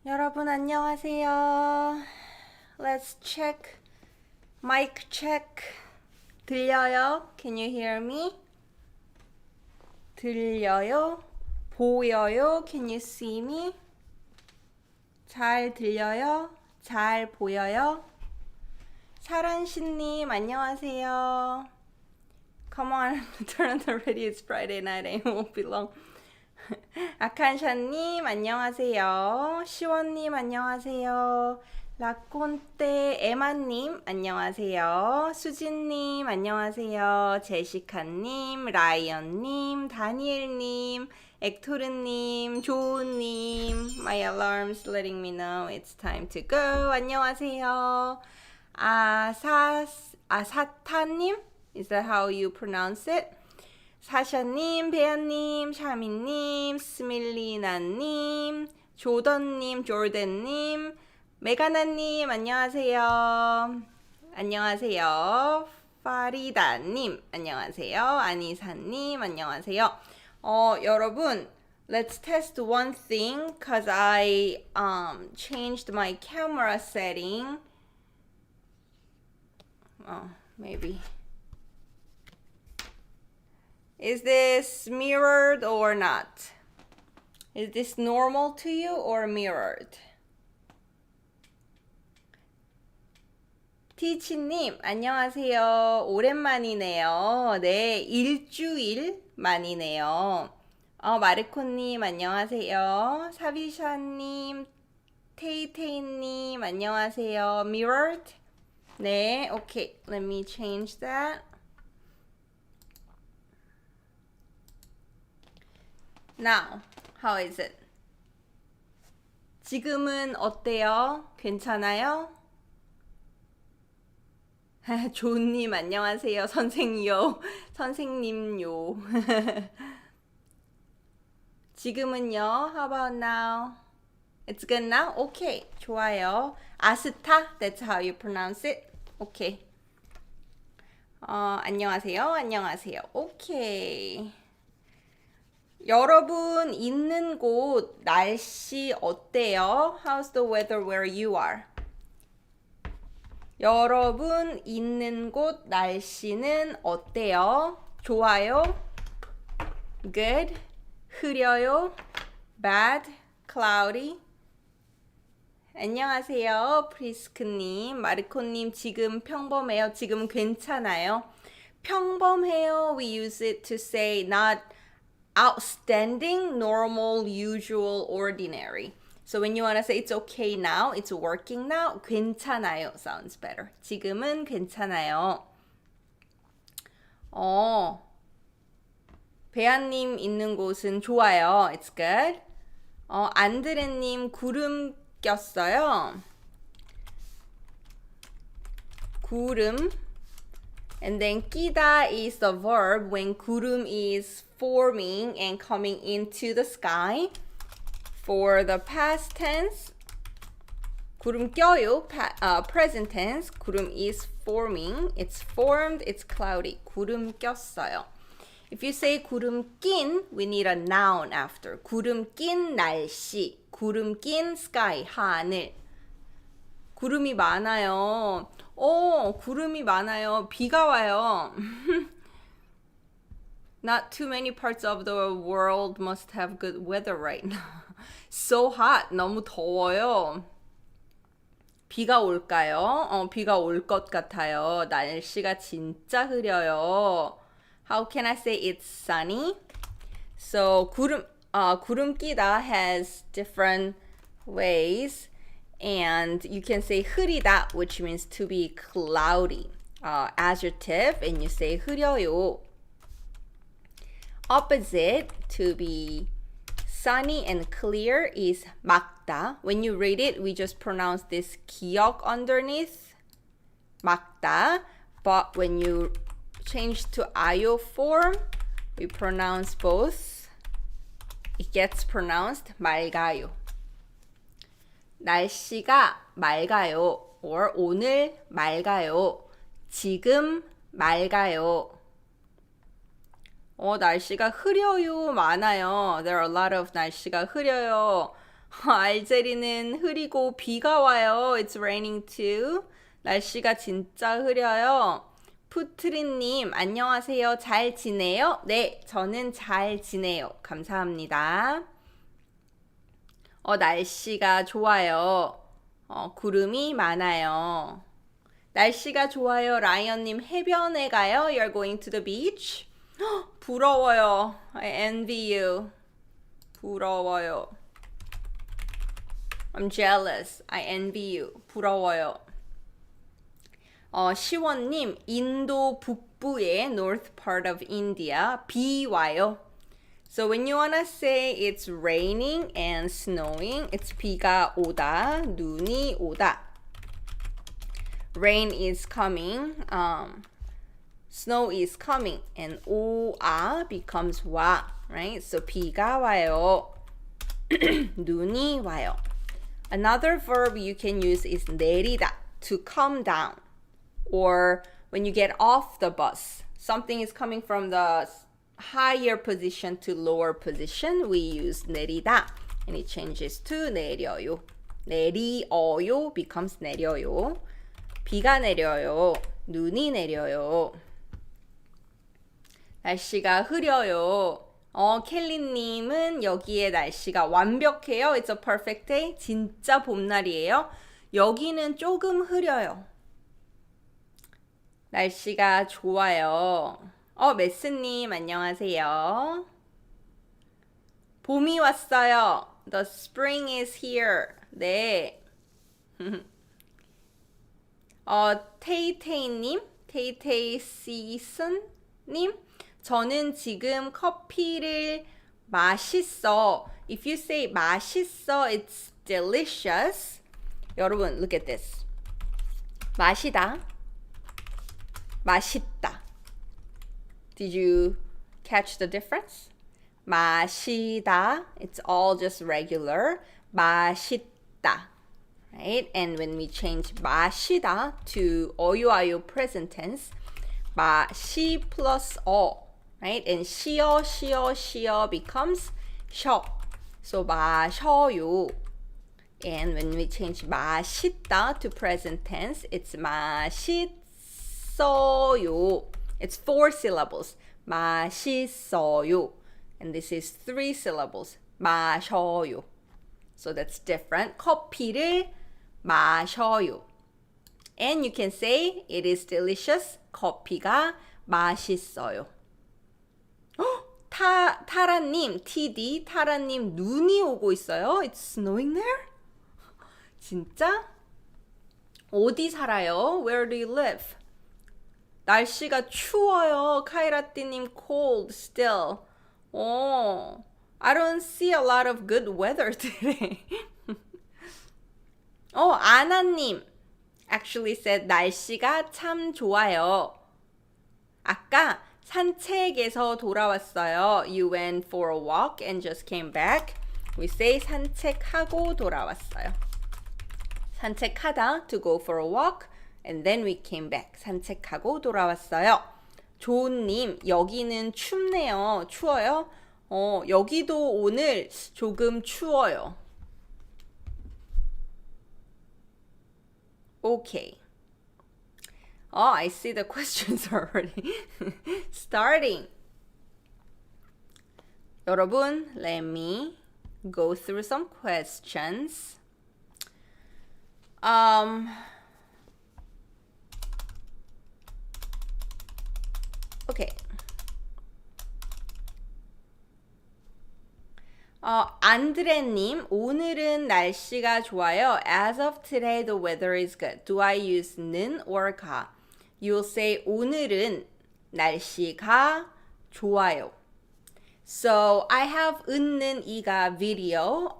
여러분 안녕하세요. Let's check. Mic check. 들려요? Can you hear me? 들려요? 보여요? Can you see me? 잘 들려요? 잘 보여요? 사란씨님 안녕하세요. Come on, turn on the radio. It's Friday night and it won't be long. 아칸샤님 안녕하세요. 시원님 안녕하세요. 라콘테 에마님 안녕하세요. 수진님 안녕하세요. 제시카님, 라이언님, 다니엘님, 엑토르님, 조우님. My alarm's letting me know it's time to go. 안녕하세요. 아사타님? Is that how you pronounce it? 사샤님, 배아님, 샤미님, 스밀리나님, 조던님, 조던님, 메가나님, 안녕하세요. 안녕하세요. 파리다님, 안녕하세요. 아니사님, 안녕하세요. 여러분, let's test one thing, cause I changed my camera setting. Maybe. Is this mirrored or not? Is this normal to you or mirrored? 티치님, 안녕하세요. 오랜만이네요. 네, 일주일 만이네요. 마르코님, 안녕하세요. 사비샤님, 테이테이님, 안녕하세요. Mirrored? 네, okay. Let me change that. Now, how is it? 지금은 어때요? 괜찮아요? 조님 안녕하세요. 선생요. 선생님요. 지금은요? How about now? It's good now? Okay. 좋아요. 아스타? That's how you pronounce it? Okay. 안녕하세요. 안녕하세요. Okay. 여러분 있는 곳 날씨 어때요? How's the weather where you are? 여러분 있는 곳 날씨는 어때요? 좋아요? Good? 흐려요? Bad? Cloudy? 안녕하세요. 프리스크님, 마르코님 지금 평범해요? 지금 괜찮아요? 평범해요. We use it to say not outstanding, normal, usual, ordinary. So when you want to say it's okay now, it's working now, 괜찮아요 sounds better. 지금은 괜찮아요. 배아님 있는 곳은 좋아요. It's good. 안드레님 구름 꼈어요. 구름. And then 끼다 is the verb when 구름 is forming and coming into the sky. For the past tense, 구름 껴요. Present tense, 구름 is forming. It's formed, it's cloudy. 구름 꼈어요. If you say 구름 낀, we need a noun after. 구름 낀 날씨, 구름 낀 sky, 하늘. 구름이 많아요. 구름이 많아요. 비가 와요. Not too many parts of the world must have good weather right now. So hot. 너무 더워요. 비가 올까요? 비가 올 것 같아요. 날씨가 진짜 흐려요. How can I say it's sunny? So 구름 끼다 has different ways. And you can say 흐리다, which means to be cloudy. Adjective, and you say 흐려요. Opposite, to be sunny and clear, is 맑다. When you read it, we just pronounce this 기역 underneath, 맑다. But when you change to 아요 form, we pronounce both. It gets pronounced 맑아요. 날씨가 맑아요. or 오늘 맑아요. 지금 맑아요. 날씨가 흐려요. 많아요. There are a lot of 날씨가 흐려요. 알제리는 흐리고 비가 와요. It's raining too. 날씨가 진짜 흐려요. 푸트리님, 안녕하세요. 잘 지내요? 네, 저는 잘 지내요. 감사합니다. 날씨가 좋아요. 구름이 많아요. 날씨가 좋아요. 라이언님, 해변에 가요? You're going to the beach? 부러워요. I envy you. 부러워요. I'm jealous. I envy you. 부러워요. 시원님, 인도 북부의 north part of India 비 와요. So when you wanna say it's raining and snowing, it's 비가 오다, 눈이 오다. Rain is coming, snow is coming, and 오아 becomes 와, right? So 비가 와요, 눈이 와요. Another verb you can use is 내리다, to come down. Or when you get off the bus, something is coming from the higher position to lower position, we use 내리다, and it changes to 내려요. 내리어요 becomes 내려요. 비가 내려요. 눈이 내려요. 날씨가 흐려요. 켈리님은 여기에 날씨가 완벽해요. It's a perfect day. 진짜 봄날이에요. 여기는 조금 흐려요. 날씨가 좋아요. 메스님 안녕하세요. 봄이 왔어요. The spring is here. 네. 테이테이님, 테이테이 시슨님, 저는 지금 커피를 맛있어. If you say 맛있어, it's delicious. 여러분, look at this. 마시다, 맛있다. Did you catch the difference? 마시다, it's all just regular. 맛있다. Right? And when we change 마시다 to 어유아유 present tense, 마시 plus 어, right? And 시어, 시어, 시어 becomes 셔. So 마셔요. And when we change 맛있다 to present tense, it's 맛있어요. It's 4 syllables. 맛있어요. And this is 3 syllables. 마셔요. So that's different. 커피를 마셔요. And you can say it is delicious. 커피가 맛있어요. 타라님, TD, 타라님 눈이 오고 있어요. It's snowing there? 진짜? 어디 살아요? Where do you live? 날씨가 추워요. 카이라띠님 cold still. I don't see a lot of good weather today. 아나님 actually said 날씨가 참 좋아요. 아까 산책에서 돌아왔어요. You went for a walk and just came back. We say 산책하고 돌아왔어요. 산책하다, to go for a walk, and then we came back. 산책하고 돌아왔어요. 조은님, 여기는 춥네요. 추워요? 여기도 오늘 조금 추워요. Okay. I see the questions already starting. 여러분, let me go through some questions. Okay. 안드레님, 오늘은 날씨가 좋아요. As of today, the weather is good. Do I use 는 or 가? You'll say 오늘은 날씨가 좋아요. So I have 은는 이가 video.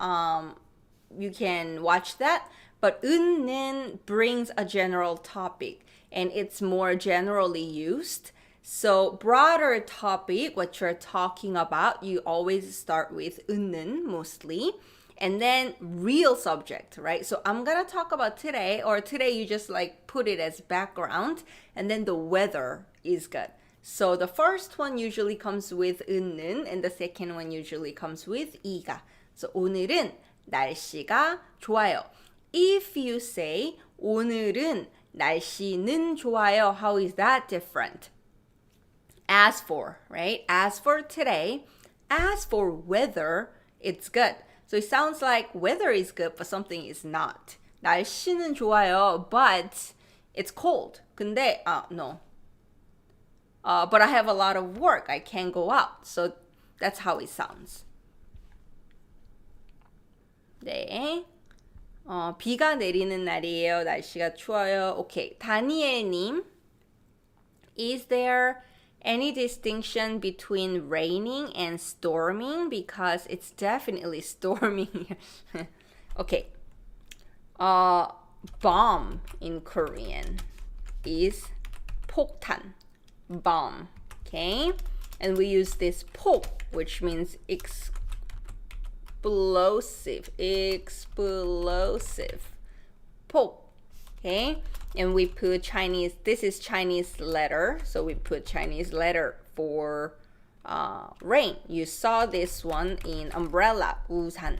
You can watch that. But 은는 brings a general topic and it's more generally used. So broader topic, what you're talking about, you always start with 은는 mostly. And then real subject, right? So I'm going to talk about today, or today you just like put it as background, and then the weather is good. So the first one usually comes with 은는, and the second one usually comes with 이가. So 오늘은 날씨가 좋아요. If you say 오늘은 날씨는 좋아요, how is that different? As for, right? As for today, as for weather, it's good. So it sounds like weather is good, but something is not. 날씨는 좋아요, but it's cold. 근데, no. But I have a lot of work. I can't go out. So that's how it sounds. 네. 비가 내리는 날이에요. 날씨가 추워요. 오케이. 다니엘님. Is there any distinction between raining and storming? Because it's definitely storming here. Okay. Bomb in Korean is 폭탄. Bomb. Okay? And we use this 폭, which means explosive. 폭. Okay? And we put Chinese, this is Chinese letter, so we put Chinese letter for rain. You saw this one in umbrella, 우산.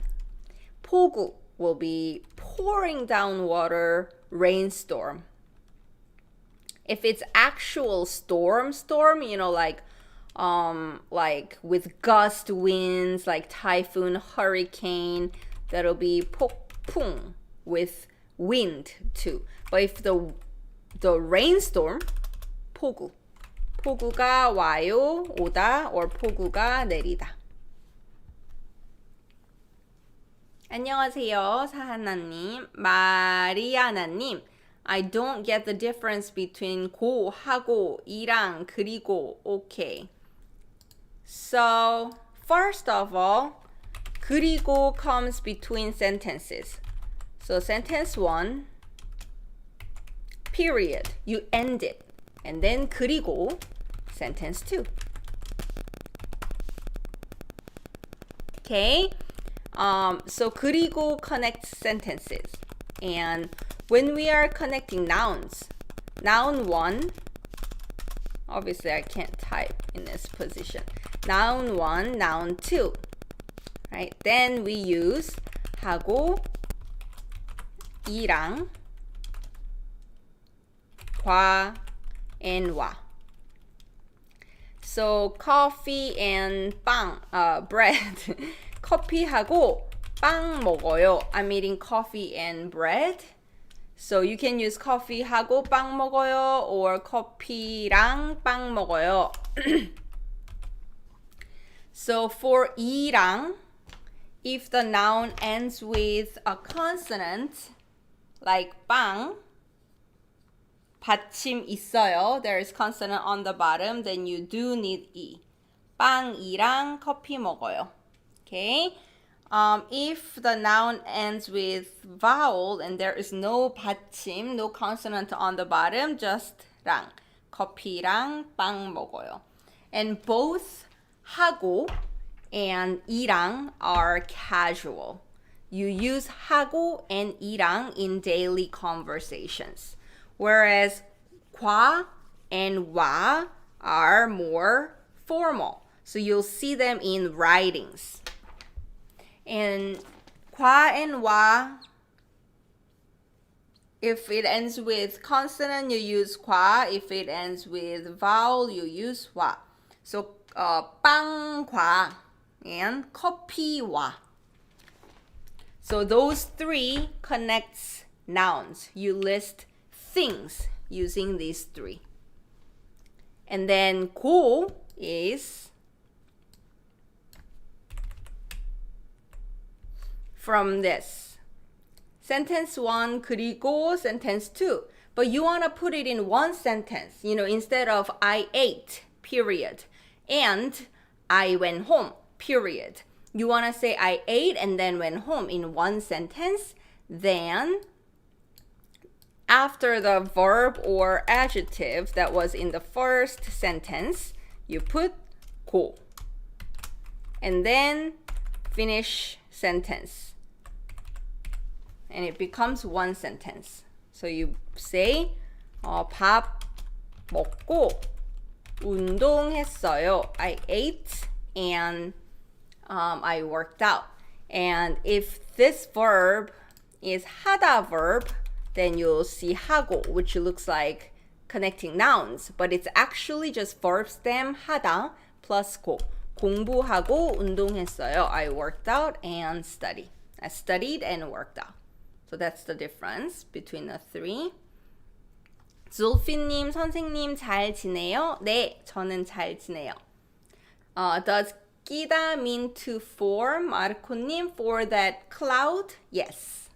폭우 will be pouring down water, rainstorm. If it's actual storm, you know, like with gust winds, like typhoon, hurricane, that'll be 폭풍 with wind too. But if the rainstorm, 폭우가 와요, 오다, or 폭우가 내리다. 안녕하세요, 사하나님, 마리아나님. I don't get the difference between 고, 하고, 이랑, 그리고, okay. So, first of all, 그리고 comes between sentences. So, sentence 1, period, you end it. And then 그리고, sentence 2. Okay? So, 그리고 connects sentences. And when we are connecting nouns, noun 1, obviously I can't type in this position. Noun 1, noun 2, right? Then we use 하고, 이랑, 과, and 와. So coffee and 빵, bread. 커피하고 빵 먹어요. I'm eating coffee and bread. So you can use coffee하고 빵 먹어요 or 커피랑 빵 먹어요. So for 이랑, if the noun ends with a consonant like 빵, 받침 있어요. There is consonant on the bottom, then you do need 이. 빵이랑 커피 먹어요. Okay? If the noun ends with vowel and there is no 받침, no consonant on the bottom, just 랑. 커피랑 빵 먹어요. And both 하고 and 이랑 are casual. You use 하고 and 이랑 in daily conversations. Whereas 과 and 와 are more formal. So you'll see them in writings. And 과 and 와, if it ends with consonant, you use 과. If it ends with vowel, you use 와. So 빵과 and 커피와. So those three connects nouns. You list things using these three. And then 고 is from this. Sentence 1 그리고 sentence 2. But you want to put it in one sentence, you know, instead of I ate, period, and I went home, period. You want to say I ate and then went home in one sentence. Then after the verb or adjective that was in the first sentence, you put 고. And then finish sentence. And it becomes one sentence. So you say 밥 먹고 운동했어요. I ate and I worked out. And if this verb is 하다 verb, then you'll see 하고, which looks like connecting nouns, but it's actually just verb stem 하다 plus 고. 공부하고 운동했어요. I worked out and studied. I studied and worked out. So that's the difference between the three. zulfi님, 선생님 잘 지내요? 네, 저는 잘 지내요. Does 끼다 mean to form? 마르코님, for that cloud? Yes.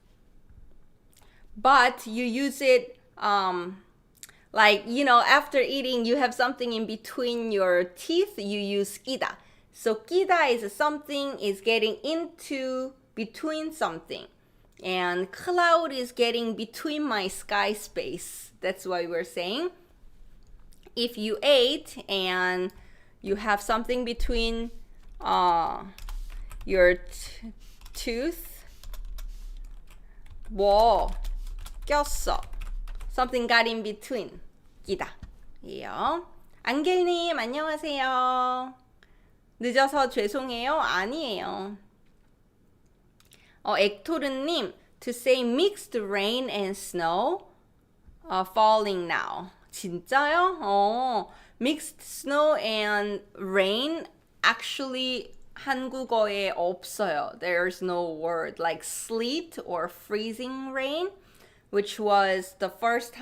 But you use it like, you know, after eating, you have something in between your teeth, you use 끼다. So 끼다 is something is getting into between something. And cloud is getting between my sky space. That's why we're saying if you ate and you have something between your tooth, 뭐 꼈어. Something got in between. 끼다. 예요. 안겔님 안녕하세요. 늦어서 죄송해요. 아니에요. 엑토르님, to say mixed rain and snow falling now. 진짜요? Mixed snow and rain actually 한국어에 없어요. There's no word like sleet or freezing rain, which was the first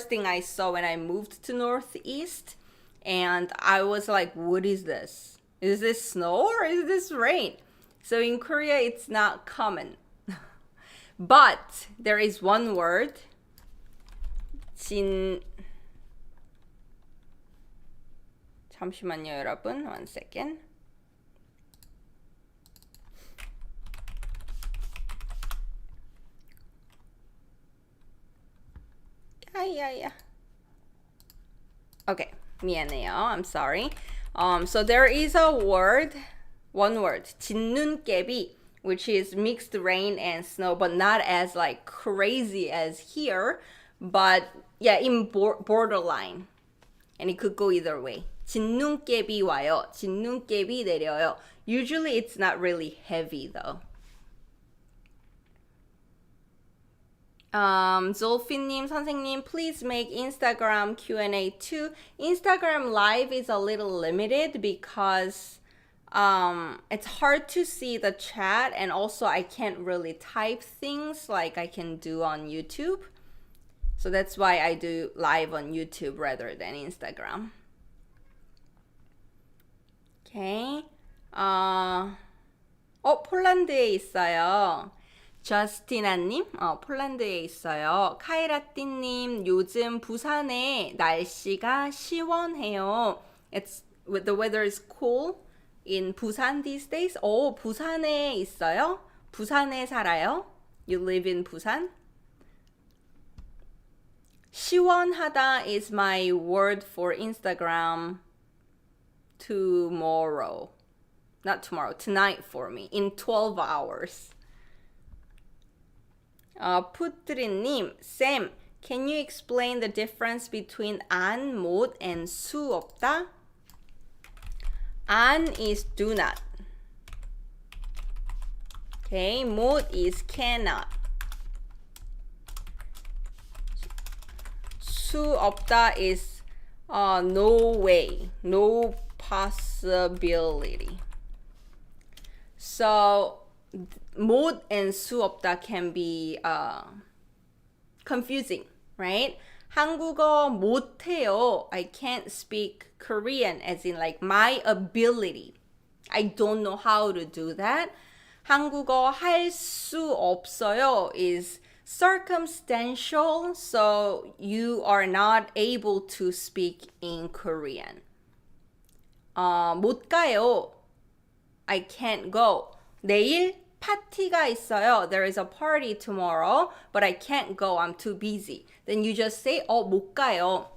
thing I saw when I moved to Northeast. And I was like, what is this? Is this snow or is this rain? So in Korea, it's not common. But there is one word, 잠시만요, 여러분. 1 second. Yeah. Okay, 미안해요. I'm sorry. So there is a word, one word, 진눈깨비, which is mixed rain and snow, but not as like crazy as here, but yeah, in borderline. And it could go either way. 진눈깨비 와요. 진눈깨비 내려요. Usually it's not really heavy though. Zulfi님, 선생님, please make Instagram Q&A too. Instagram Live is a little limited because it's hard to see the chat, and also I can't really type things like I can do on YouTube. So that's why I do live on YouTube rather than Instagram. Okay. 폴란드에 있어요. 저스티나님, 폴란드에 있어요. 카이라띠님, 요즘 부산에 날씨가 시원해요. The weather is cool in Busan these days. 부산에 있어요? 부산에 살아요? You live in Busan? 시원하다 is my word for Instagram tomorrow. Not tomorrow, tonight for me, in 12 hours. 푸트리님, Sam, can you explain the difference between 안, 못, and 수 없다? 안 is do not. Okay, 못 is cannot. 수 없다 is no way, no possibility. So 못 and 수 없다 can be confusing, right? 한국어 못해요. I can't speak Korean, as in like my ability. I don't know how to do that. 한국어 할 수 없어요 is circumstantial, so you are not able to speak in Korean. 못 가요. I can't go. 내일 파티가 있어요. There is a party tomorrow, but I can't go. I'm too busy. Then you just say, 못 가요.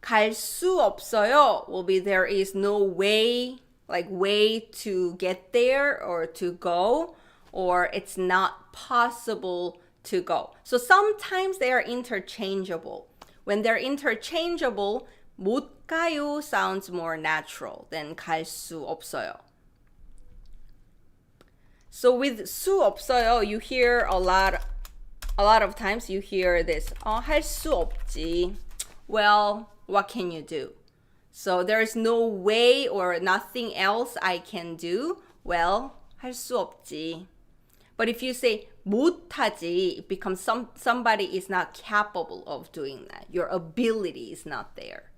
갈 수 없어요 will be there is no way, like way to get there or to go, or it's not possible to go. So sometimes they are interchangeable. When they're interchangeable, 못 가요 sounds more natural than 갈 수 없어요. So with 수 없어요, you hear a lot of times you hear this. 할 수 없지. Well, what can you do? So there's no way or nothing else I can do. Well, 할 수 없지. But if you say 못하지, it becomes somebody is not capable of doing that. Your ability is not there.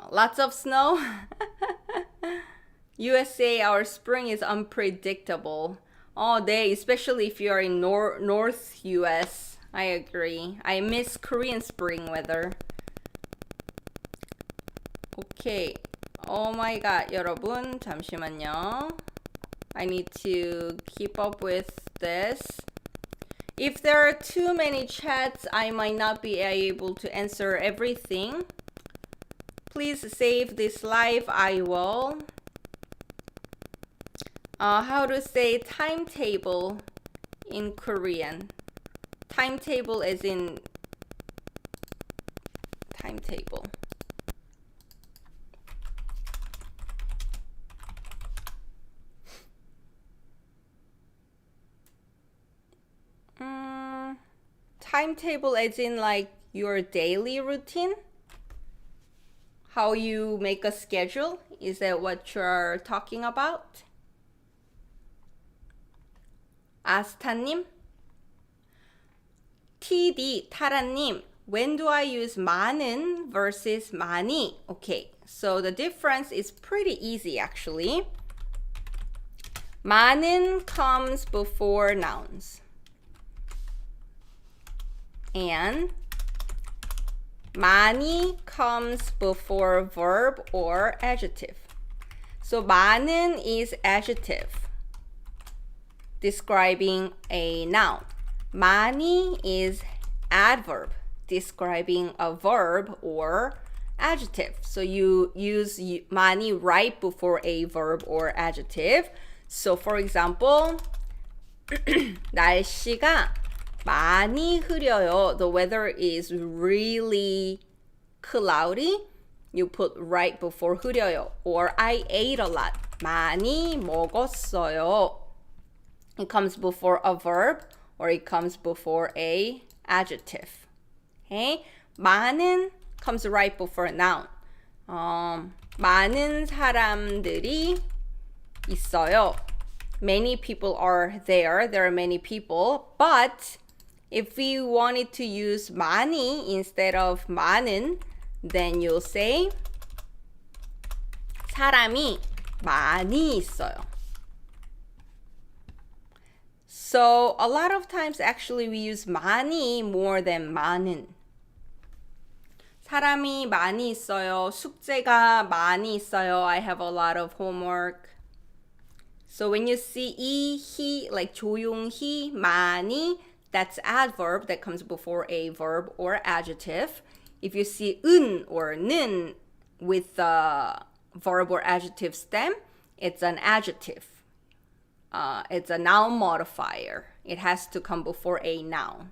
Lots of snow. USA, our spring is unpredictable. 네, especially if you are in North US. I agree. I miss Korean spring weather. Okay. Oh my god, 여러분, 잠시만요. I need to keep up with this. If there are too many chats, I might not be able to answer everything. Please save this live. I will. How to say timetable in Korean? Timetable as in timetable. Timetable as in like your daily routine? How you make a schedule? Is that what you're talking about? 아스타님? TD, 타라님, when do I use 많은 versus 많이? Okay, so the difference is pretty easy actually. 많은 comes before nouns. And 많이 comes before verb or adjective. So 많은 is adjective describing a noun. 많이 is adverb describing a verb or adjective. So you use 많이 right before a verb or adjective. So for example, 날씨가 많이 흐려요. The weather is really cloudy. You put right before 흐려요. Or I ate a lot. 많이 먹었어요. It comes before a verb or it comes before a adjective. Okay? 많은 comes right before a noun. 많은 사람들이 있어요. Many people are there. There are many people. But if we wanted to use 많이 instead of 많은, then you'll say 사람이 많이 있어요. So a lot of times actually we use 많이 more than 많은. 사람이 많이 있어요. 숙제가 많이 있어요. I have a lot of homework. So when you see 이, 히, like 조용히, 많이, that's adverb that comes before a verb or adjective. If you see 은 or 는 with the verb or adjective stem, it's an adjective. It's a noun modifier. It has to come before a noun.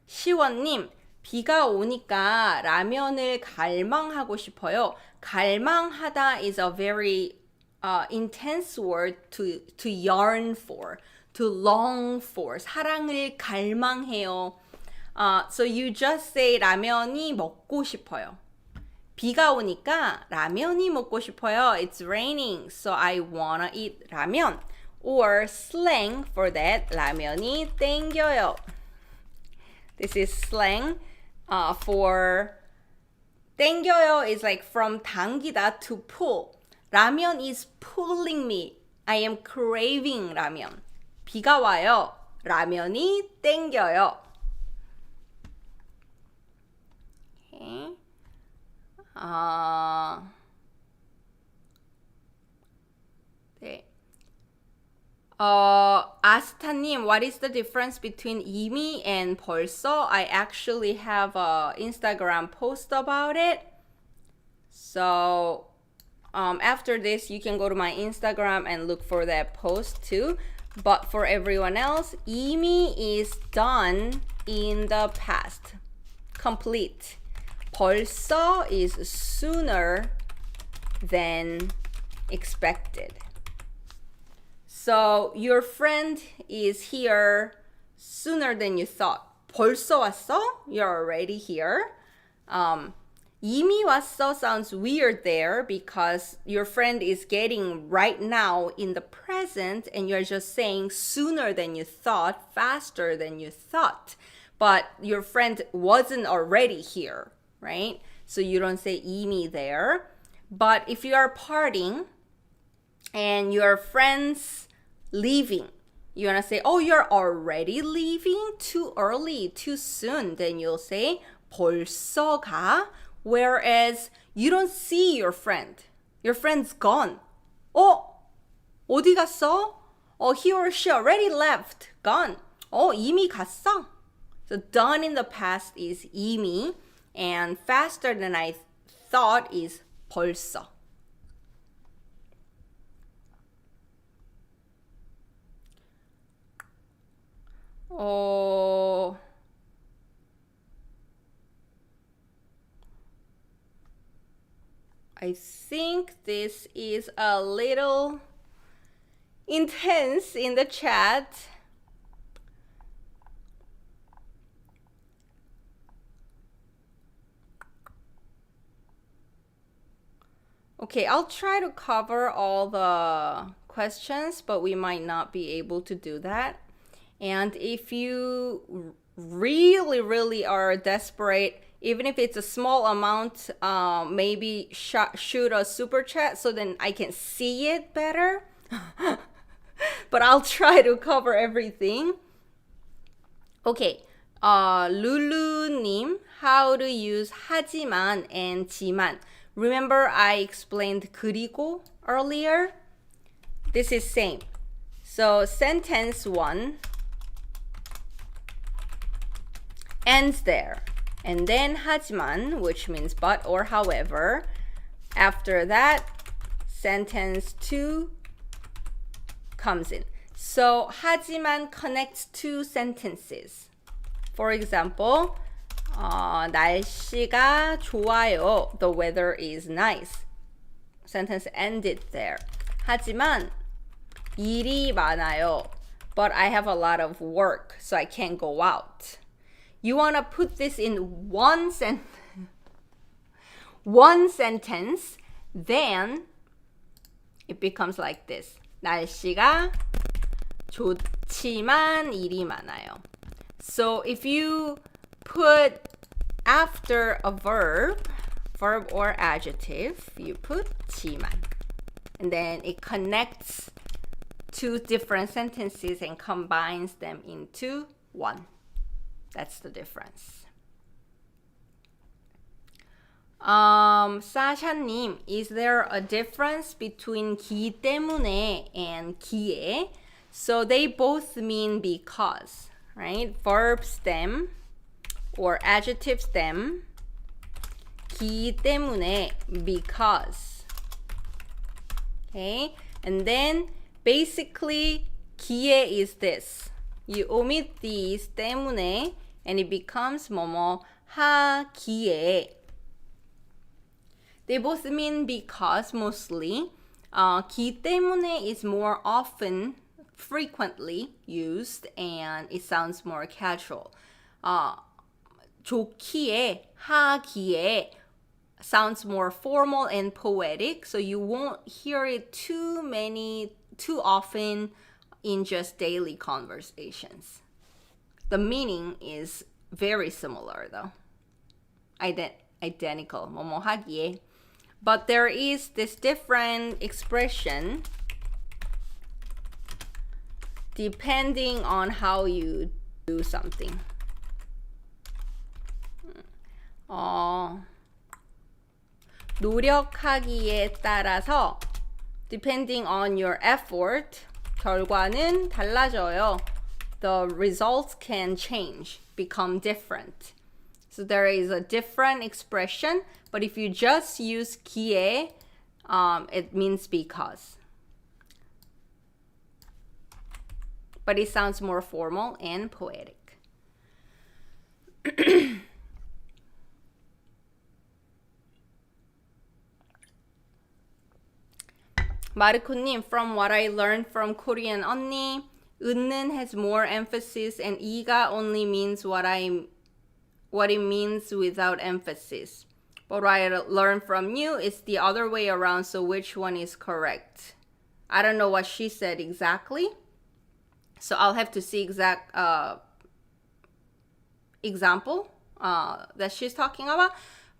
시원님, 비가 오니까 라면을 갈망하고 싶어요. 갈망하다 is a very intense word to yearn for, to long for. 사랑을 갈망해요. So you just say 라면이 먹고 싶어요. 비가 오니까 라면이 먹고 싶어요. It's raining, so I wanna eat 라면. Or slang for that, 라면이 땡겨요. This is slang for 땡겨요 is like from 당기다 to pull. 라면 is pulling me. I am craving 라면. 비가 와요. 라면이 땡겨요. Okay. 네. 아스타님, what is the difference between 이미 and 벌써? I actually have a Instagram post about it. So after this, you can go to my Instagram and look for that post too. But for everyone else, 이미 is done in the past. Complete. 벌써 is sooner than expected. So your friend is here sooner than you thought. 벌써 왔어? You're already here. 이미 왔어 sounds weird there because your friend is getting right now in the present and you're just saying sooner than you thought, faster than you thought. But your friend wasn't already here, right? So you don't say 이미 there. But if you are partying and your friend's leaving, you want to say, oh, you're already leaving? Too early, too soon. Then you'll say, 벌써 가? Whereas you don't see your friend. Your friend's gone. 어디 갔어? He or she already left. Gone. 이미 갔어. So done in the past is 이미. And faster than I thought is 벌써. I think this is a little intense in the chat. Okay, I'll try to cover all the questions, but we might not be able to do that. And if you really, really are desperate, even if it's a small amount, maybe shoot a super chat so then I can see it better. But I'll try to cover everything. Okay, Lulu님, how to use 하지만 and 지만. Remember I explained 그리고 earlier? This is same. So sentence 1 ends there. And then 하지만, which means but or however. After that, sentence 2 comes in. So 하지만 connects two sentences. For example, 날씨가 좋아요. The weather is nice. Sentence ended there. 하지만 일이 많아요. But I have a lot of work, so I can't go out. You want to put this in one sentence, then it becomes like this. 날씨가 좋지만 일이 많아요. So if you put after a verb or adjective, you put 지만. And then it connects two different sentences and combines them into one. That's the difference. 사샤님, is there a difference between 기 때문에 and 기에? So they both mean because, right? Verb stem or adjective stem. 기 때문에, because. Okay? And then basically 기에 is this. You omit these 때문에 and it becomes 뭐뭐 하기에. They both mean because mostly. 기 때문에 is more often, frequently used and it sounds more casual. 좋기에, 하기에 sounds more formal and poetic, so you won't hear it too often in just daily conversations. The meaning is very similar though. Identical. 뭐뭐 하기에. But there is this different expression depending on how you do something. 노력하기에 따라서 depending on your effort, 결과는 달라져요. The results can change, become different. So there is a different expression, but if you just use 기에, it means because. But it sounds more formal and poetic. 마르코님, from what I learned from Korean 언니, 은는 has more emphasis and 이가 only means what it means without emphasis. But what I learned from you is the other way around, so which one is correct? I don't know what she said exactly, so I'll have to see exact example that she's talking about.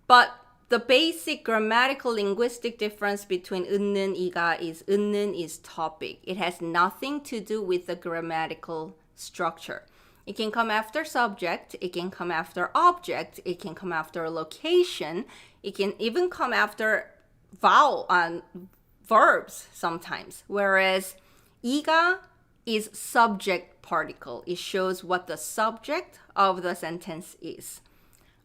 But the basic grammatical linguistic difference between 은는, 이가 is 은는 is topic. It has nothing to do with the grammatical structure. It can come after subject, it can come after object, it can come after location, it can even come after vowel and verbs sometimes. Whereas 이가 is subject particle. It shows what the subject of the sentence is.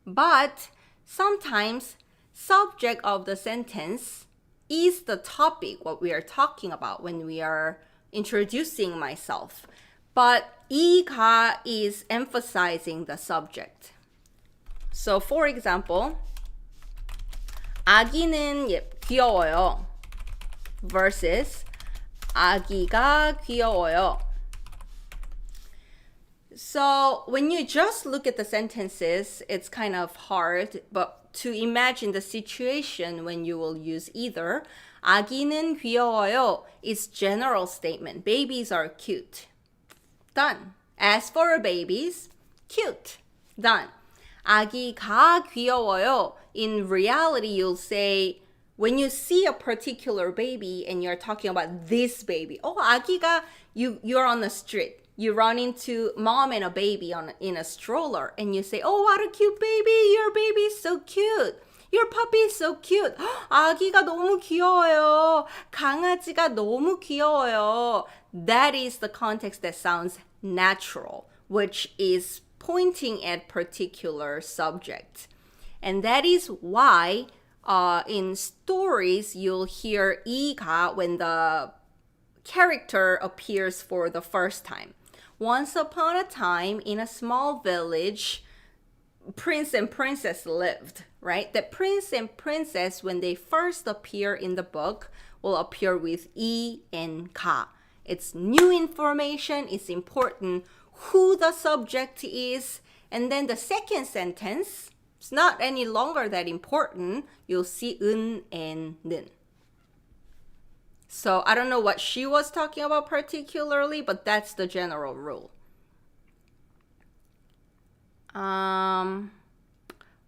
But sometimes subject of the sentence is the topic, what we are talking about when we are introducing myself. But 이가 is emphasizing the subject. So for example, 아기는 귀여워요 versus 아기가 귀여워요. So when you just look at the sentences, it's kind of hard, but to imagine the situation when you will use either, 아기는 귀여워요 is general statement. Babies are cute. Done. As for babies, cute. Done. 아기가 귀여워요. In reality, you'll say, when you see a particular baby and you're talking about this baby, oh, 아기가, you're on the street. You run into mom and a baby in a stroller and you say, oh, what a cute baby. Your baby is so cute. Your puppy is so cute. 아기가 너무 귀여워요. 강아지가 너무 귀여워요. That is the context that sounds natural, which is pointing at particular subject. And that is why in stories, you'll hear 이가 when the character appears for the first time. Once upon a time, in a small village, prince and princess lived, right? The prince and princess, when they first appear in the book, will appear with 이 and 가. It's new information. It's important who the subject is. And then the second sentence, it's not any longer that important. You'll see 은 and 는. So I don't know what she was talking about particularly, but that's the general rule.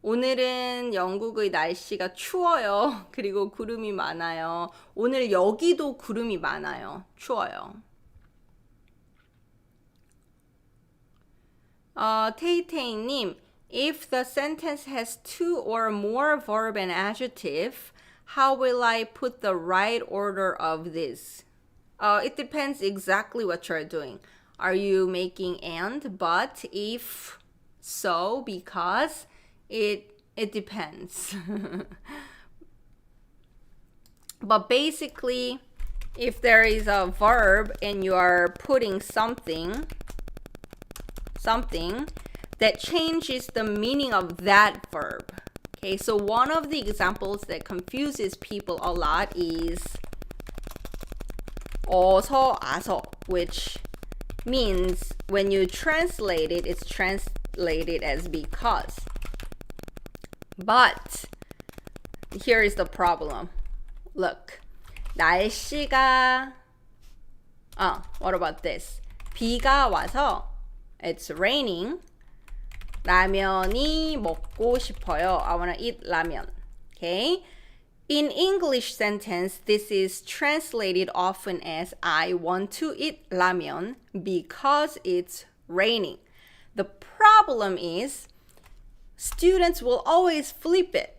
오늘은 영국의 날씨가 추워요. 그리고 구름이 많아요. 오늘 여기도 구름이 많아요. 추워요. 테이테이님, if the sentence has two or more verb and adjective, how will I put the right order of this? It depends exactly what you're doing. Are you making and, but, if, so, because? It depends. But basically, if there is a verb and you are putting something that changes the meaning of that verb. Okay, so one of the examples that confuses people a lot is 어서 아서, which means when you translate it, it's translated as because. But here is the problem. Look, 날씨가 what about this? 비가 와서 it's raining. 라면이 먹고 싶어요. I want to eat 라면. Okay? In English sentence, this is translated often as I want to eat 라면 because it's raining. The problem is students will always flip it.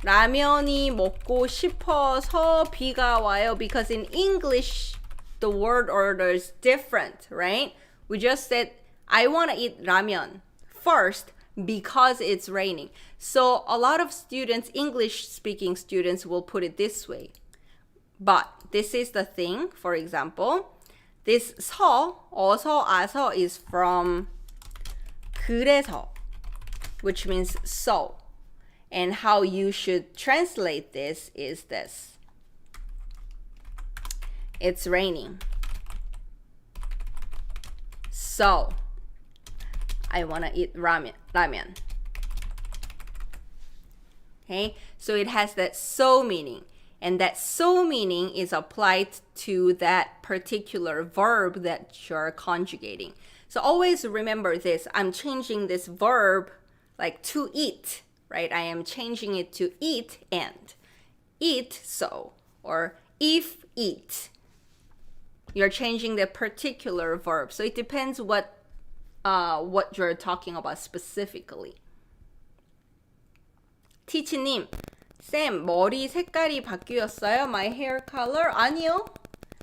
라면이 먹고 싶어서 비가 와요 because in English the word order is different, right? We just said I want to eat 라면 first because it's raining. So a lot of students, English speaking students, will put it this way. But this is the thing. For example, this 서, 어서, 아서 is from 그래서, which means so. And how you should translate this is this. it's raining. So, I want to eat ramen. Okay, so it has that so meaning. And that so meaning is applied to that particular verb that you're conjugating. So always remember this. I'm changing this verb like to eat, right? I am changing it to eat and. Eat so, or if eat. You're changing the particular verb. So it depends what you're talking about specifically. 티치님, 쌤, 머리 색깔이 바뀌었어요? My hair color? 아니요,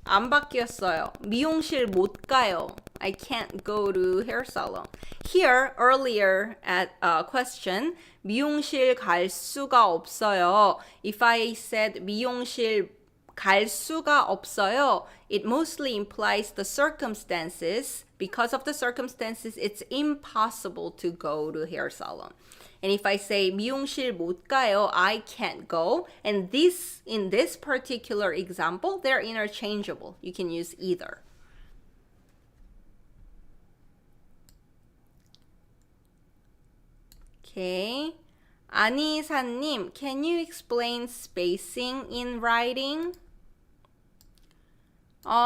안 바뀌었어요. 미용실 못 가요. I can't go to hair salon. Here, earlier at question, 미용실 갈 수가 없어요. If I said 미용실 갈 수가 없어요, it mostly implies the circumstances. Because of the circumstances, it's impossible to go to hair salon. And if I say 미용실 못 가요, I can't go. And this, in this particular example, they're interchangeable. You can use either. Okay. 아니사님, can you explain spacing in writing?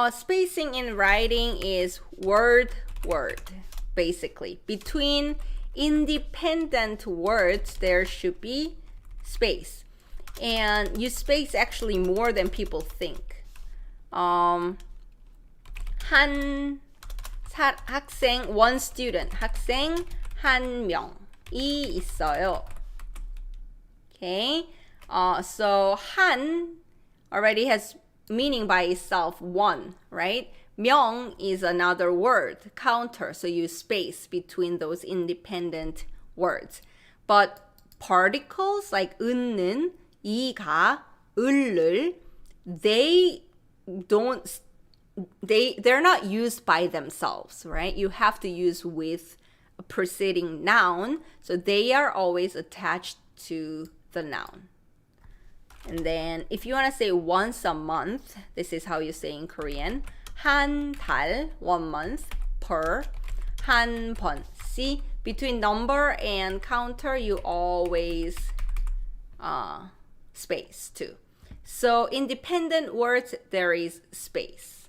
Spacing in writing is word, basically. Between independent words, there should be space. And you space actually more than people think. 학생, one student. 학생 한 명이 있어요. Okay, so 한 already has meaning by itself, one, right? 명 is another word, counter, so you space between those independent words. But particles like 은는, 이가, 을을, they're not used by themselves, right? You have to use with a preceding noun, so they are always attached to the noun. And then if you want to say once a month, this is how you say in Korean. 한 달, 1 month, per, 한 번. See, between number and counter, you always space too. So independent words, there is space.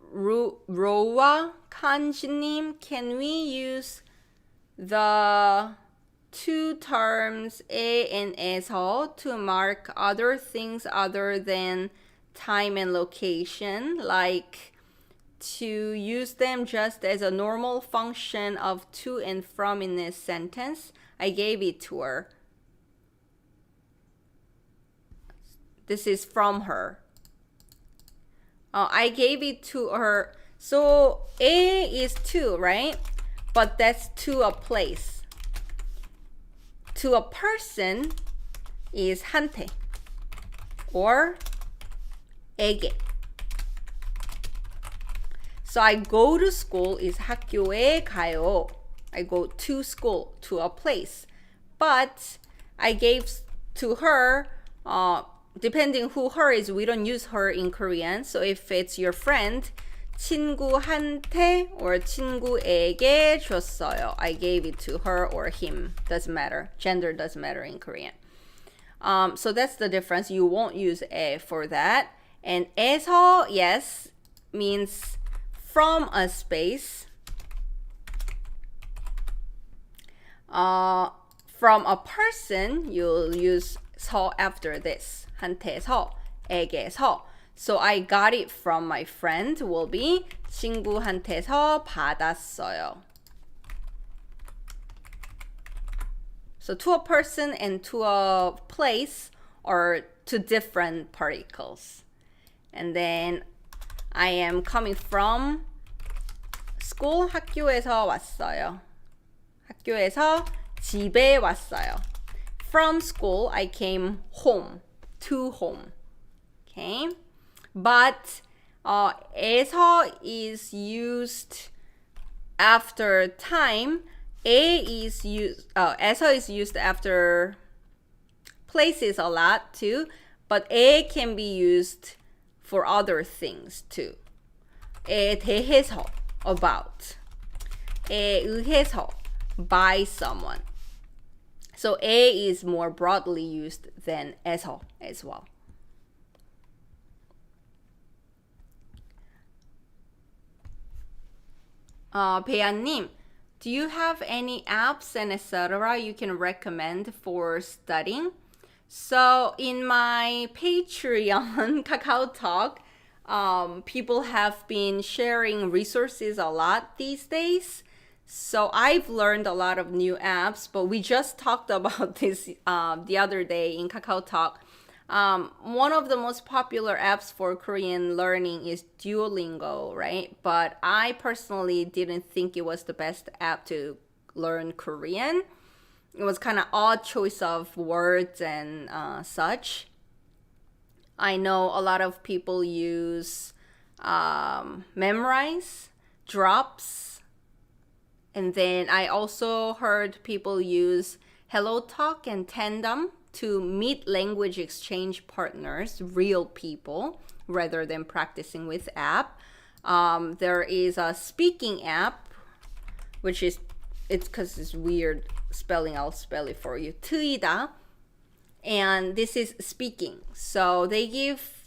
Roa kanjinim, can we use the two terms 에 and 에서 to mark other things other than time and location, like to use them just as a normal function of to and from in this sentence? I gave it to her. This is from her. I gave it to her. So A is to, right? But that's to a place. To a person is 한테 or 에게. So I go to school is 학교에 가요. I go to school, to a place. But I gave to her, depending who her is, we don't use her in Korean. So if it's your friend, 친구한테 or 친구에게 줬어요. I gave it to her or him. Doesn't matter. Gender doesn't matter in Korean. So that's the difference. You won't use 에 for that. And 에서, yes, means from a space. From a person, you'll use 서 after this. 한테서, 에게서. So I got it from my friend will be 친구한테서 받았어요. So to a person and to a place are two different particles. And then I am coming from school, 학교에서 왔어요. 학교에서 집에 왔어요. From school, I came home, to home. Okay? But 에서 is used after time 에서 is used after places a lot too, but 에 can be used for other things too. 에 대해서, about. 에 의해서, by someone. So 에 is more broadly used than 에서 as well. 배아님, do you have any apps and etc. you can recommend for studying? So in my Patreon Kakao Talk, people have been sharing resources a lot these days. So I've learned a lot of new apps, but we just talked about this the other day in Kakao Talk. One of the most popular apps for Korean learning is Duolingo, right? But I personally didn't think it was the best app to learn Korean. It was kind of odd choice of words and such. I know a lot of people use Memrise, Drops, and then I also heard people use HelloTalk and Tandem to meet language exchange partners, real people, rather than practicing with app. There is a speaking app, which is, it's because it's weird spelling, I'll spell it for you. 트이다. And this is speaking. So they give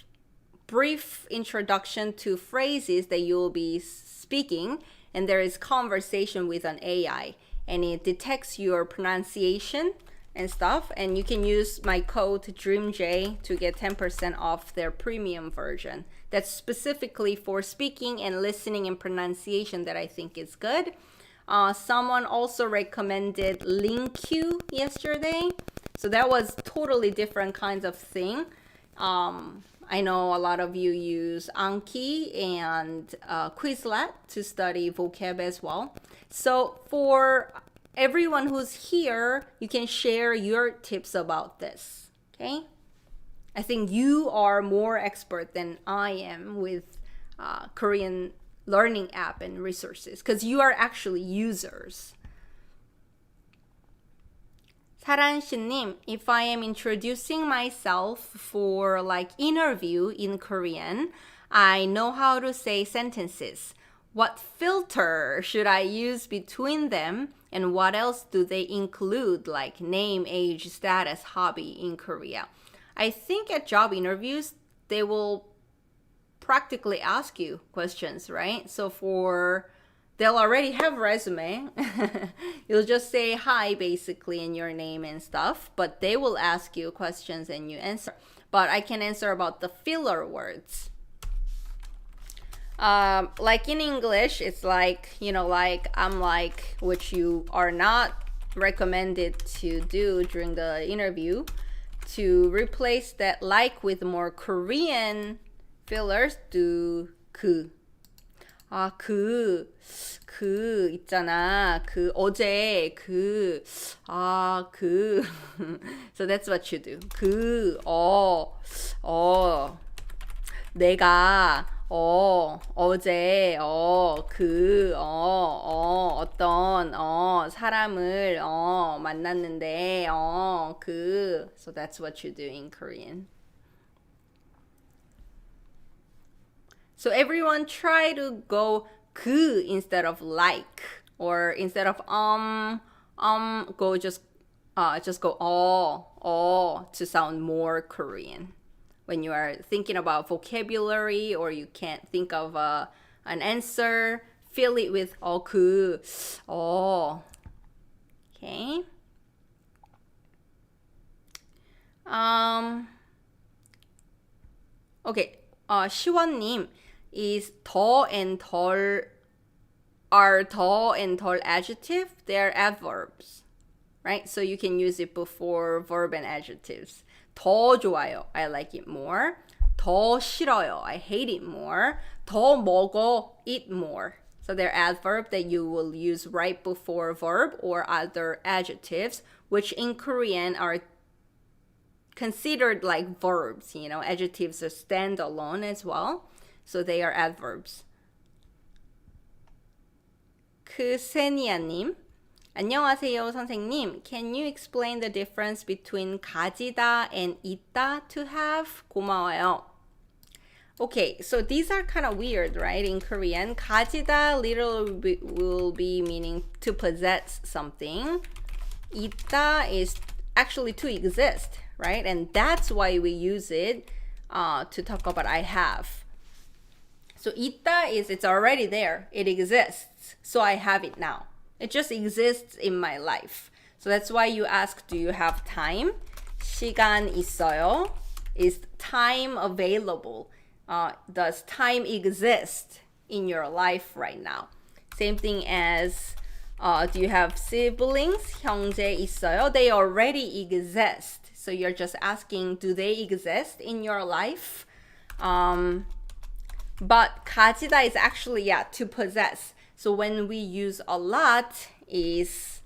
brief introduction to phrases that you will be speaking, and there is conversation with an AI, and it detects your pronunciation and stuff, and you can use my code DREAMJ to get 10% off their premium version. That's specifically for speaking and listening and pronunciation that I think is good. Someone also recommended LinkQ yesterday. So that was totally different kinds of thing. I know a lot of you use Anki and Quizlet to study vocab as well. So for everyone who's here, you can share your tips about this, okay? I think you are more expert than I am with Korean learning app and resources because you are actually users. 사란씨님, if I am introducing myself for like interview in Korean, I know how to say sentences. What filter should I use between them? And what else do they include, like name, age, status, hobby in Korea? I think at job interviews, they will practically ask you questions, right? So they'll already have resume. You'll just say hi basically in your name and stuff, but they will ask you questions and you answer. But I can answer about the filler words. Like in English, it's like, like I'm like, which you are not recommended to do during the interview, to replace that like with more Korean fillers, do 그. 있잖아. 어제 So that's what you do. 내가, 어제, 어떤, 사람을, 만났는데, So that's what you do in Korean. So everyone try to go 그 instead of like, or instead of go just go to sound more Korean. When you are thinking about vocabulary or you can't think of an answer, fill it with 그, Okay. Okay. 시원님, is 더 and 덜 are 더 and 덜 adjective? They're adverbs, right? So you can use it before verb and adjectives. 더 좋아요, I like it more. 더 싫어요, I hate it more. 더 먹어, eat more. So they're adverb that you will use right before verb or other adjectives, which in Korean are considered like verbs, adjectives are standalone as well. So they are adverbs. 크세니아님, 안녕하세요, 선생님. Can you explain the difference between 가지다 and 있다 to have? 고마워요. Okay, so these are kind of weird, right? In Korean, 가지다 literally will be meaning to possess something. 있다 is actually to exist, right? And that's why we use it to talk about I have. So 있다 is it's already there. It exists. So I have it now. It just exists in my life. So that's why you ask, do you have time? 시간 있어요? Is time available? Does time exist in your life right now? Same thing as, do you have siblings? 형제 있어요? They already exist. So you're just asking, do they exist in your life? But 가지다 is actually, to possess. So when we use a lot is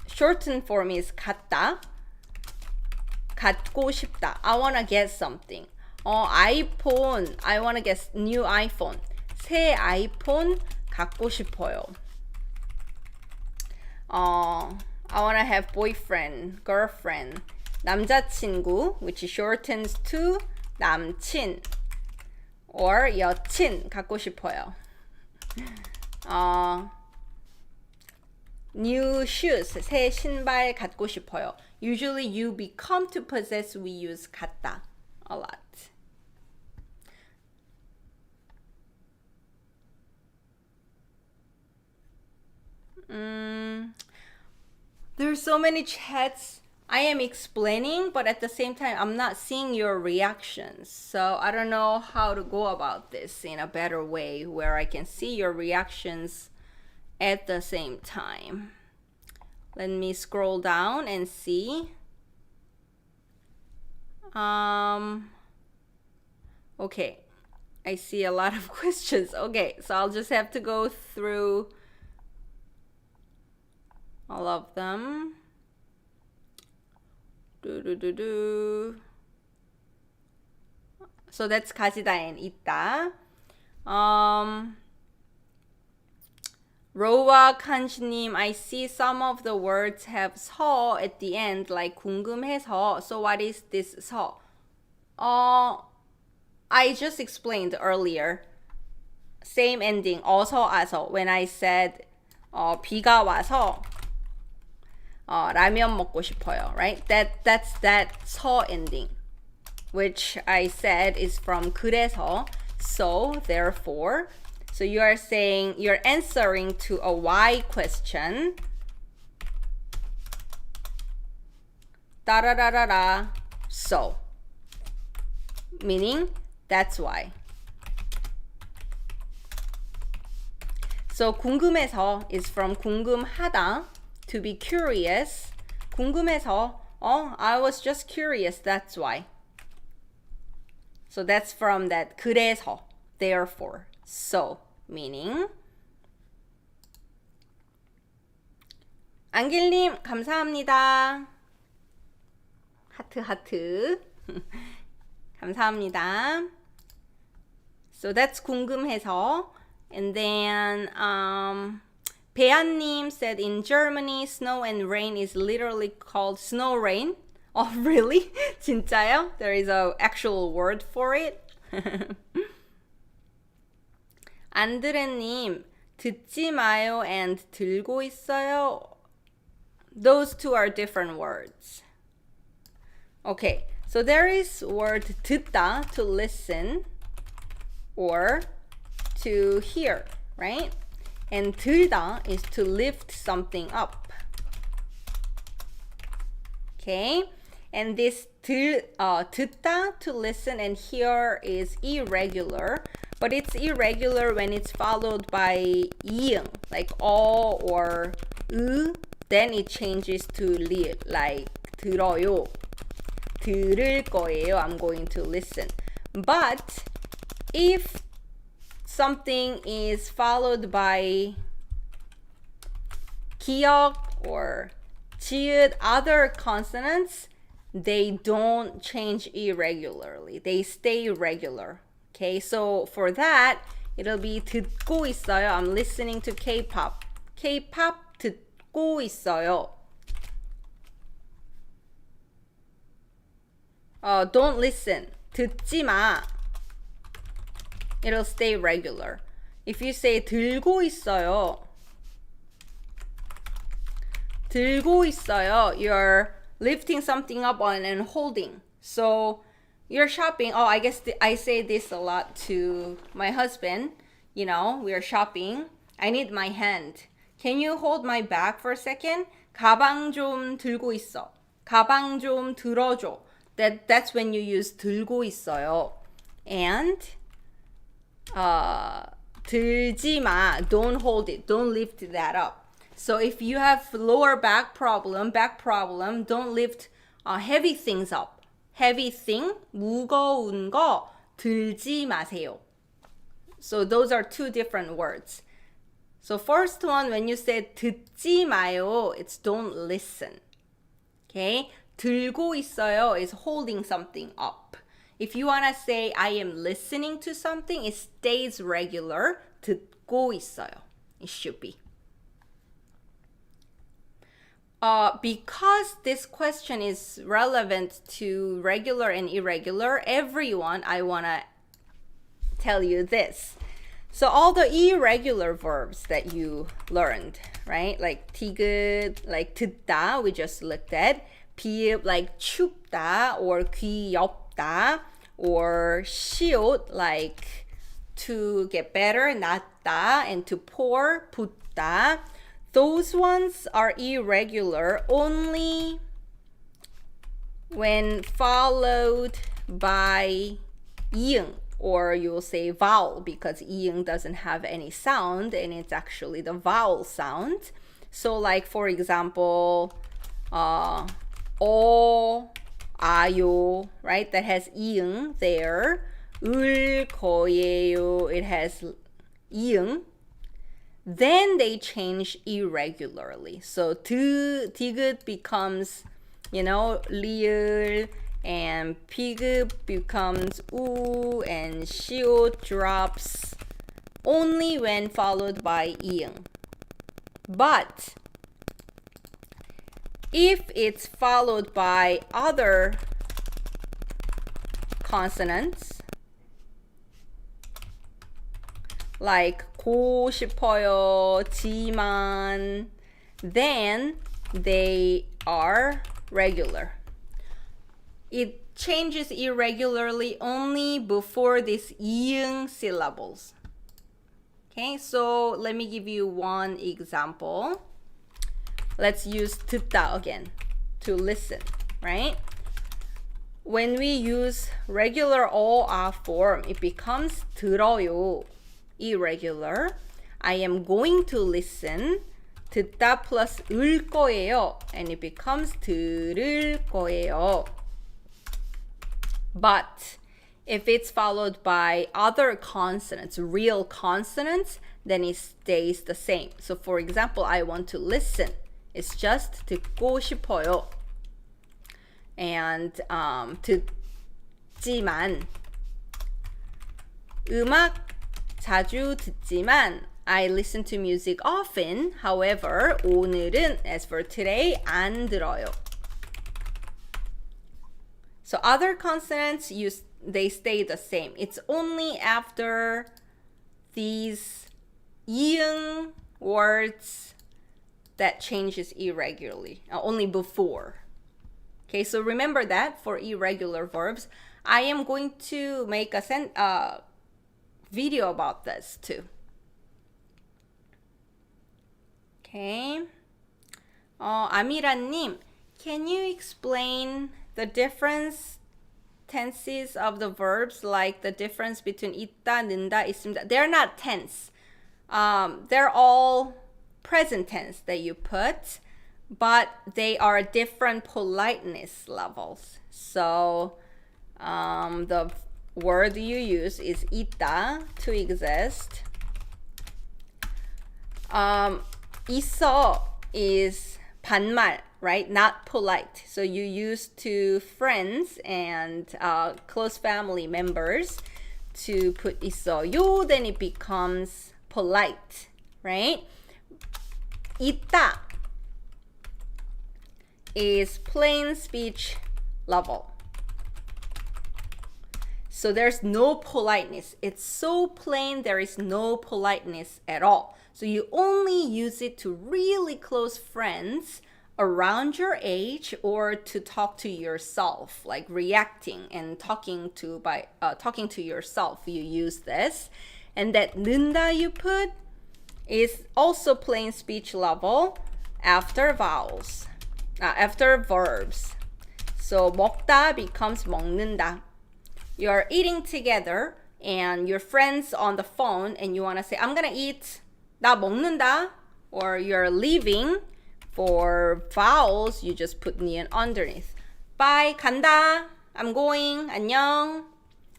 shortened form is 같다. 갖고 싶다. I want to get something. iPhone. I want to get new iPhone. 새 아이폰 갖고 싶어요. I want to have boyfriend, girlfriend. 남자친구, which shortens to 남친. Or 여친 갖고 싶어요. New shoes, 새 신발 갖고 싶어요. Usually you become to possess, we use 갖다 a lot. There's so many chats I am explaining, but at the same time, I'm not seeing your reactions. So I don't know how to go about this in a better way where I can see your reactions at the same time. Let me scroll down and see. Okay, I see a lot of questions. Okay, so I'll just have to go through all of them. So that's 가지다 and 있다. 로와 칸시님, I see some of the words have 서 at the end, like 궁금해서. So what is this 서? I just explained earlier. Same ending, 어서 와서. When I said 비가 와서 라면 먹고 싶어요, right? That's that 서 ending, which I said is from 그래서. So therefore, so you are saying you're answering to a why question. 따라라라라. So, meaning that's why. So 궁금해서 is from 궁금하다. To be curious. 궁금해서. I was just curious. That's why. So that's from that 그래서. Therefore. So. Meaning. 안길님 감사합니다. 하트 하트. 감사합니다. So that's 궁금해서. And then 배안님 said in Germany, snow and rain is literally called snow rain. Oh, really? 진짜요? There is an actual word for it? 안드레님, 듣지 마요 and 들고 있어요. Those two are different words. Okay, so there is word 듣다, to listen, or to hear, right? And 들다 is to lift something up. Okay? And this 듣다, to listen and hear, is irregular. But it's irregular when it's followed by 이응, like 어 or 으. Then it changes to 리, like 들어요. 들을 거예요. I'm going to listen. But if something is followed by 기역 or 지읒, other consonants, they don't change irregularly. They stay regular. Okay, so for that, it'll be 듣고 있어요. I'm listening to K-pop. K-pop 듣고 있어요. Don't listen. 듣지 마. It'll stay regular. If you say 들고 있어요, 들고 있어요, you're lifting something up on and holding. So you're shopping. Oh, I guess I say this a lot to my husband. You know, we're shopping. I need my hand. Can you hold my bag for a second? 가방 좀 들고 있어. 가방 좀 들어줘. That's when you use 들고 있어요. And 들지 마. Don't hold it. Don't lift that up. So if you have lower back problem, don't lift heavy things up. Heavy thing, 무거운 거 들지 마세요. So those are two different words. So first one, when you say 듣지 마요, it's don't listen. Okay? 들고 있어요 is holding something up. If you want to say I am listening to something, it stays regular. 듣고 있어요. It should be. Because this question is relevant to regular and irregular, everyone, I want to tell you this. So all the irregular verbs that you learned, right? Like 티귿, like 듣다, we just looked at. 비읍, like 춥다 or 귀엽다, or 시옷, like to get better, 낫다, and to pour, 붓다. Those ones are irregular only when followed by 이응, or you'll say vowel, because 이응 doesn't have any sound and it's actually the vowel sound. So like for example, 아요, right? That has 이응 there. 을 거예요, it has 이응. Then they change irregularly. So 디귿 becomes, 리을, and 피귿 becomes 우, and 시옷 drops only when followed by 이응. But if it's followed by other consonants, like 고 싶어요, 지만, then they are regular. It changes irregularly only before these 이응 syllables. Okay, so let me give you one example. Let's use 듣다 again to listen, right? When we use regular 어아 form, it becomes 들어요. Irregular. I am going to listen. 듣다 plus 을 거예요. And it becomes 들을 거예요. But if it's followed by other consonants, real consonants, then it stays the same. So for example, I want to listen. It's just 듣고 싶어요. And 듣지만, 음악 자주 듣지만, I listen to music often. However, 오늘은, as for today, 안 들어요. So other consonants, they stay the same. It's only after these 이응 words that changes irregularly, only before. Okay, so remember that for irregular verbs. I am going to make a video about this too. Okay. 아미라님, can you explain the difference tenses of the verbs, like the difference between 있다, 는다, 있습니다? They're not tense. They're all present tense that you put, but they are different politeness levels. So the word you use is 있다, to exist. 있어 is 반말, right? Not polite. So you use to friends and close family members. to put 있어요, then it becomes polite, right? 있다 is plain speech level. So there's no politeness. It's so plain, there is no politeness at all. So you only use it to really close friends around your age or to talk to yourself, like reacting and talking to yourself. You use this. And that 는다 you put is also plain speech level after vowels, after verbs. So 먹다 becomes 먹는다. You're eating together and your friends on the phone and you want to say, I'm gonna eat, 나 먹는다, or you're leaving. For vowels, you just put 니은 underneath. Bye, 간다, I'm going, 안녕.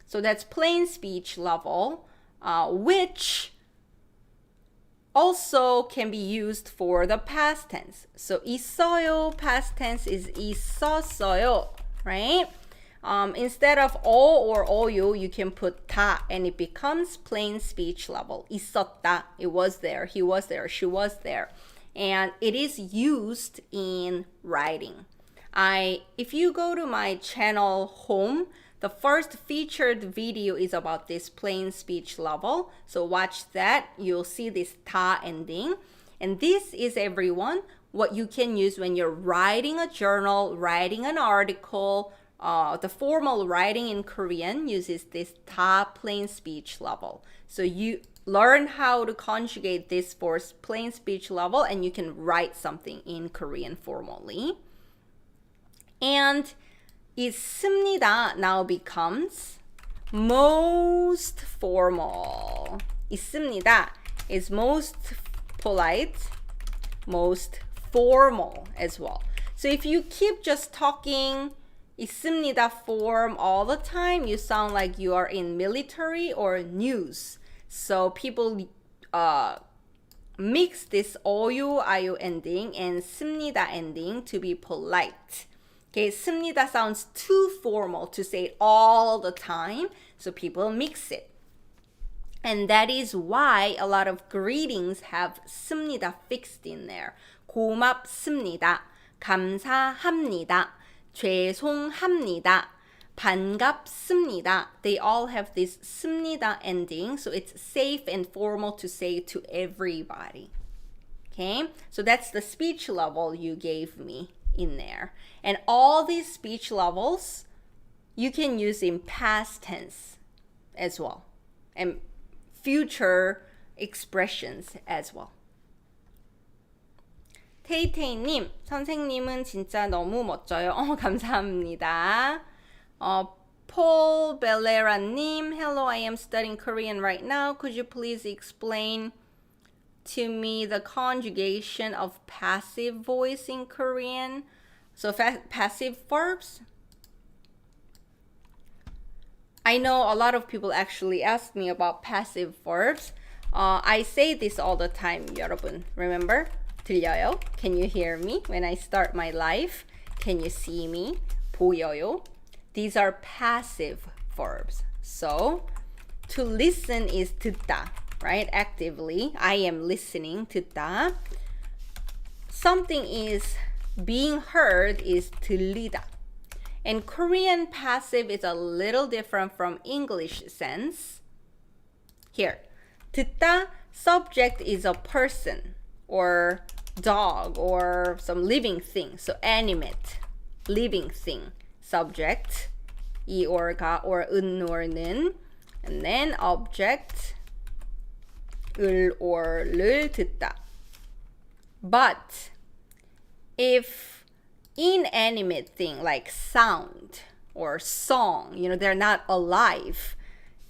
So that's plain speech level, which also can be used for the past tense. So 있어요, past tense is 있었어요, right? Instead of 어 or 어요, you can put 다 and it becomes plain speech level. 있었다, it was there, he was there, she was there. And it is used in writing. If you go to my channel home, the first featured video is about this plain speech level. So watch that, you'll see this 다 ending. And this is, everyone, what you can use when you're writing a journal, writing an article. The formal writing in Korean uses this 다 plain speech level. So you learn how to conjugate this for plain speech level and you can write something in Korean formally. And 있습니다 now becomes most formal. 있습니다 is most polite, most formal as well. So if you keep just talking 있습니다 form all the time, you sound like you are in military or news. So people mix this 어요, 아요 ending and 습니다 ending to be polite. Okay, 습니다 sounds too formal to say it all the time, so people mix it. And that is why a lot of greetings have 습니다 fixed in there. 고맙습니다, 감사합니다, 죄송합니다, 반갑습니다. They all have this 습니다 ending, so it's safe and formal to say to everybody. Okay, so that's the speech level you gave me in there. And all these speech levels you can use in past tense as well, and future expressions as well. 테이테이님, 선생님은 진짜 너무 멋져요. 감사합니다. Paul Bellera님, hello, I am studying Korean right now. Could you please explain to me the conjugation of passive voice in Korean? So passive verbs? I know a lot of people actually ask me about passive verbs. I say this all the time, 여러분. Remember? 들려요? Can you hear me when I start my life? Can you see me? 보여요? These are passive verbs. So, to listen is 듣다, right? Actively, I am listening, 듣다. Something is being heard is 들리다. And Korean passive is a little different from English sense. Here, 듣다, subject is a person or dog or some living thing. So animate, living thing. Subject, 이 or 가 or 은 or 는. And then object, 을 or 를 듣다. But if inanimate thing like sound or song, they're not alive.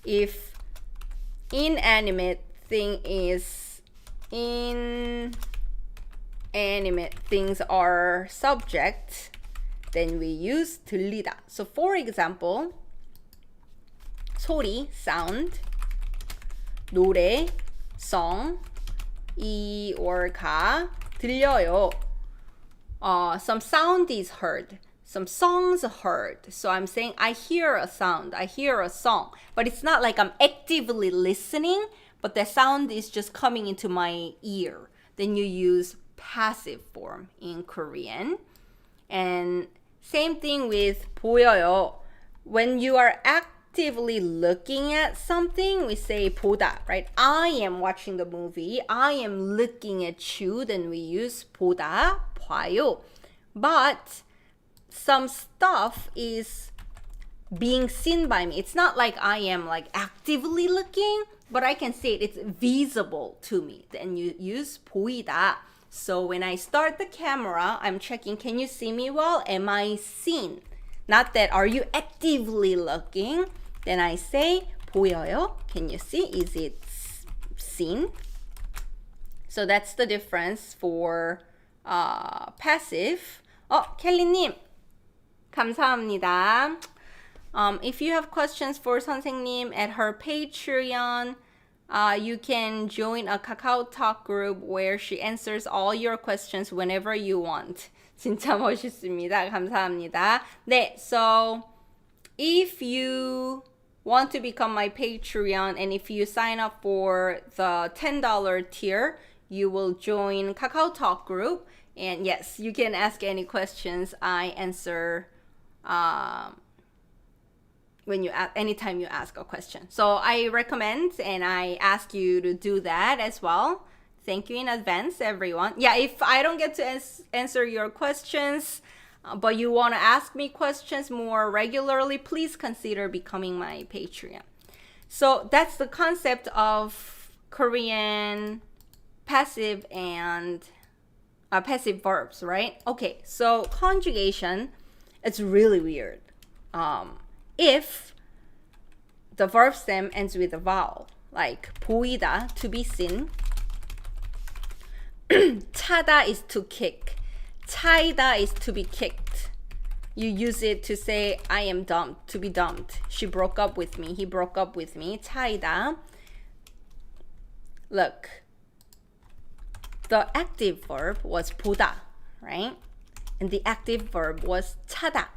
If inanimate thing is inanimate things are subject, then we use 들리다. So for example, 소리, sound, 노래, song, 이 or 가, 들려요. Some sound is heard. some songs heard. So I'm saying I hear a sound, I hear a song, but it's not like I'm actively listening, but the sound is just coming into my ear. Then you use passive form in Korean. And same thing with 보여요. When you are actively looking at something, we say 보다, right? I am watching the movie. I am looking at you. Then we use 보다, 봐요. But some stuff is being seen by me. It's not like I am like actively looking, but I can see it. It's visible to me. Then you use 보이다. So when I start the camera, I'm checking, can you see me well? Am I seen? Not that, are you actively looking? Then I say, 보여요? Can you see? Is it seen? So that's the difference for passive. 켈리님, 감사합니다. If you have questions for 선생님 at her Patreon, you can join a Kakao Talk group where she answers all your questions whenever you want. 진짜 멋있습니다. 감사합니다. 네, so if you want to become my Patreon and if you sign up for the $10 tier, you will join Kakao Talk group. And yes, you can ask any questions. I answer anytime you ask a question. So I recommend and I ask you to do that as well. Thank you in advance, everyone. Yeah, if I don't get to answer your questions, but you want to ask me questions more regularly, please consider becoming my Patreon. So that's the concept of Korean passive and passive verbs, right? Okay, so conjugation, it's really weird. If the verb stem ends with a vowel, like 보이다, to be seen, 차다 is to kick, 차이다 is to be kicked. You use it to say, I am dumped, to be dumped. She broke up with me, he broke up with me, 차이다. Look, the active verb was 보다, right? And the active verb was 차다.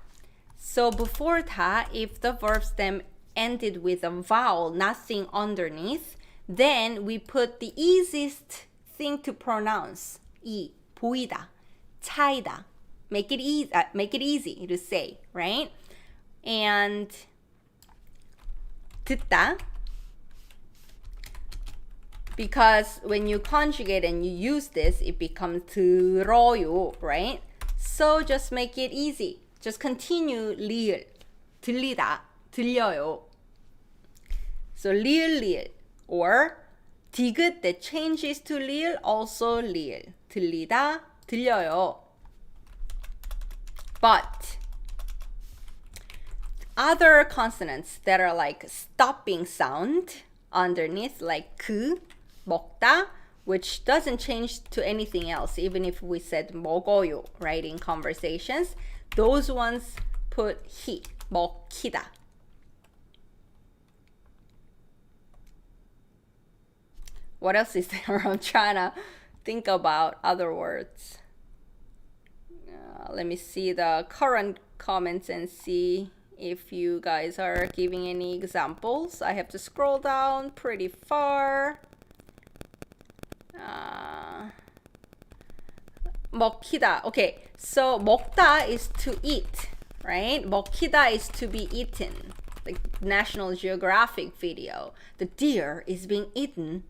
So before 다, if the verb stem ended with a vowel, nothing underneath, then we put the easiest thing to pronounce, 이, 보이다, 차이다. Make it easy to say, right? And 듣다, because when you conjugate and you use this, it becomes 들어요, right? So just make it easy. Just continue 리을, 들리다, 들려요. So 리을, 리을. Or 디귿 that changes to 리을, also 리을. 들리다, 들려요. But other consonants that are like stopping sound underneath, like 그, 먹다, which doesn't change to anything else, even if we said 먹어요, right, in conversations, those ones put 히, 먹히다. What else is there? I'm trying to think about other words. Let me see the current comments and see if you guys are giving any examples. I have to scroll down pretty far. 먹히다. Okay, so 먹다 is to eat, right? 먹히다 is to be eaten. Like National Geographic video. The deer is being eaten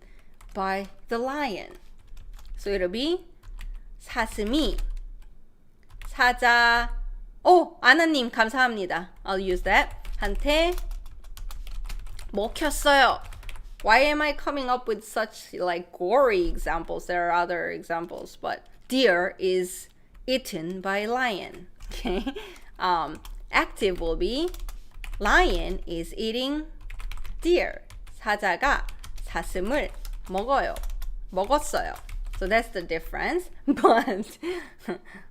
by the lion. So it'll be 사슴이 사자. 아나님 감사합니다. I'll use that. 한테 먹혔어요. Why am I coming up with such like gory examples? There are other examples, but deer is eaten by lion. Okay. Active will be lion is eating deer. 사자가 사슴을 먹어요. 먹었어요. So that's the difference. But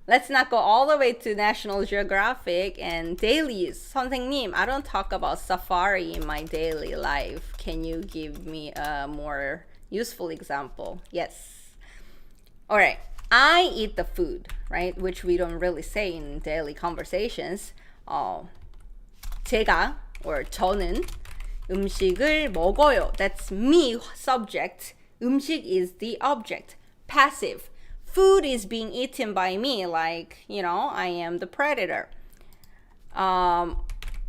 let's not go all the way to National Geographic and daily use. 선생님, I don't talk about safari in my daily life. Can you give me a more useful example? Yes. All right. I eat the food, right? Which we don't really say in daily conversations. 제가 or 저는 음식을 먹어요. That's me, subject. 음식 is the object. Passive. Food is being eaten by me, like, I am the predator.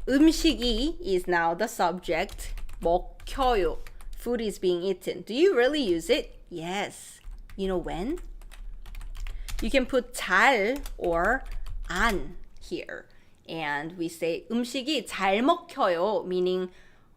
음식이 is now the subject. 먹혀요. Food is being eaten. Do you really use it? Yes. You know when? You can put 잘 or 안 here. And we say 음식이 잘 먹혀요, meaning,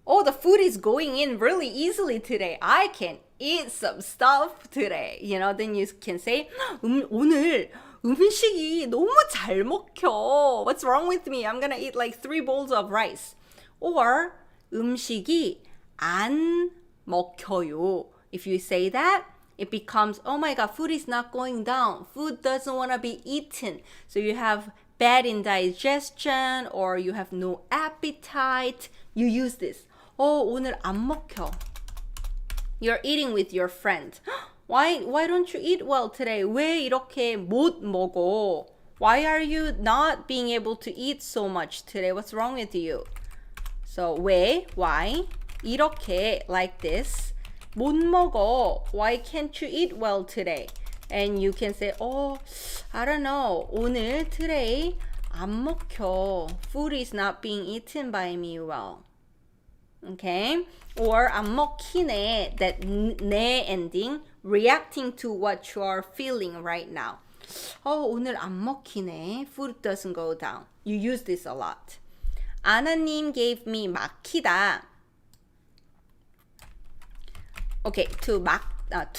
the food is going in really easily today. I can eat some stuff today. Then you can say 오늘 음식이 너무 잘 먹혀. What's wrong with me? I'm gonna eat like 3 bowls of rice. Or 음식이 안 먹혀요. If you say that, it becomes, oh my God, food is not going down. Food doesn't want to be eaten. So you have bad indigestion or you have no appetite. You use this. 오늘 안 먹혀. You're eating with your friend. Why don't you eat well today? 왜 이렇게 못 먹어? Why are you not being able to eat so much today? What's wrong with you? So 왜, why, 이렇게, like this. 못 먹어. Why can't you eat well today? And you can say, I don't know. 오늘, today, 안 먹혀. Food is not being eaten by me well. Okay? Or 안 먹히네, that 네 ending, reacting to what you are feeling right now. 오늘 안 먹히네. Food doesn't go down. You use this a lot. 아나님 gave me 막히다. Okay, to 막다.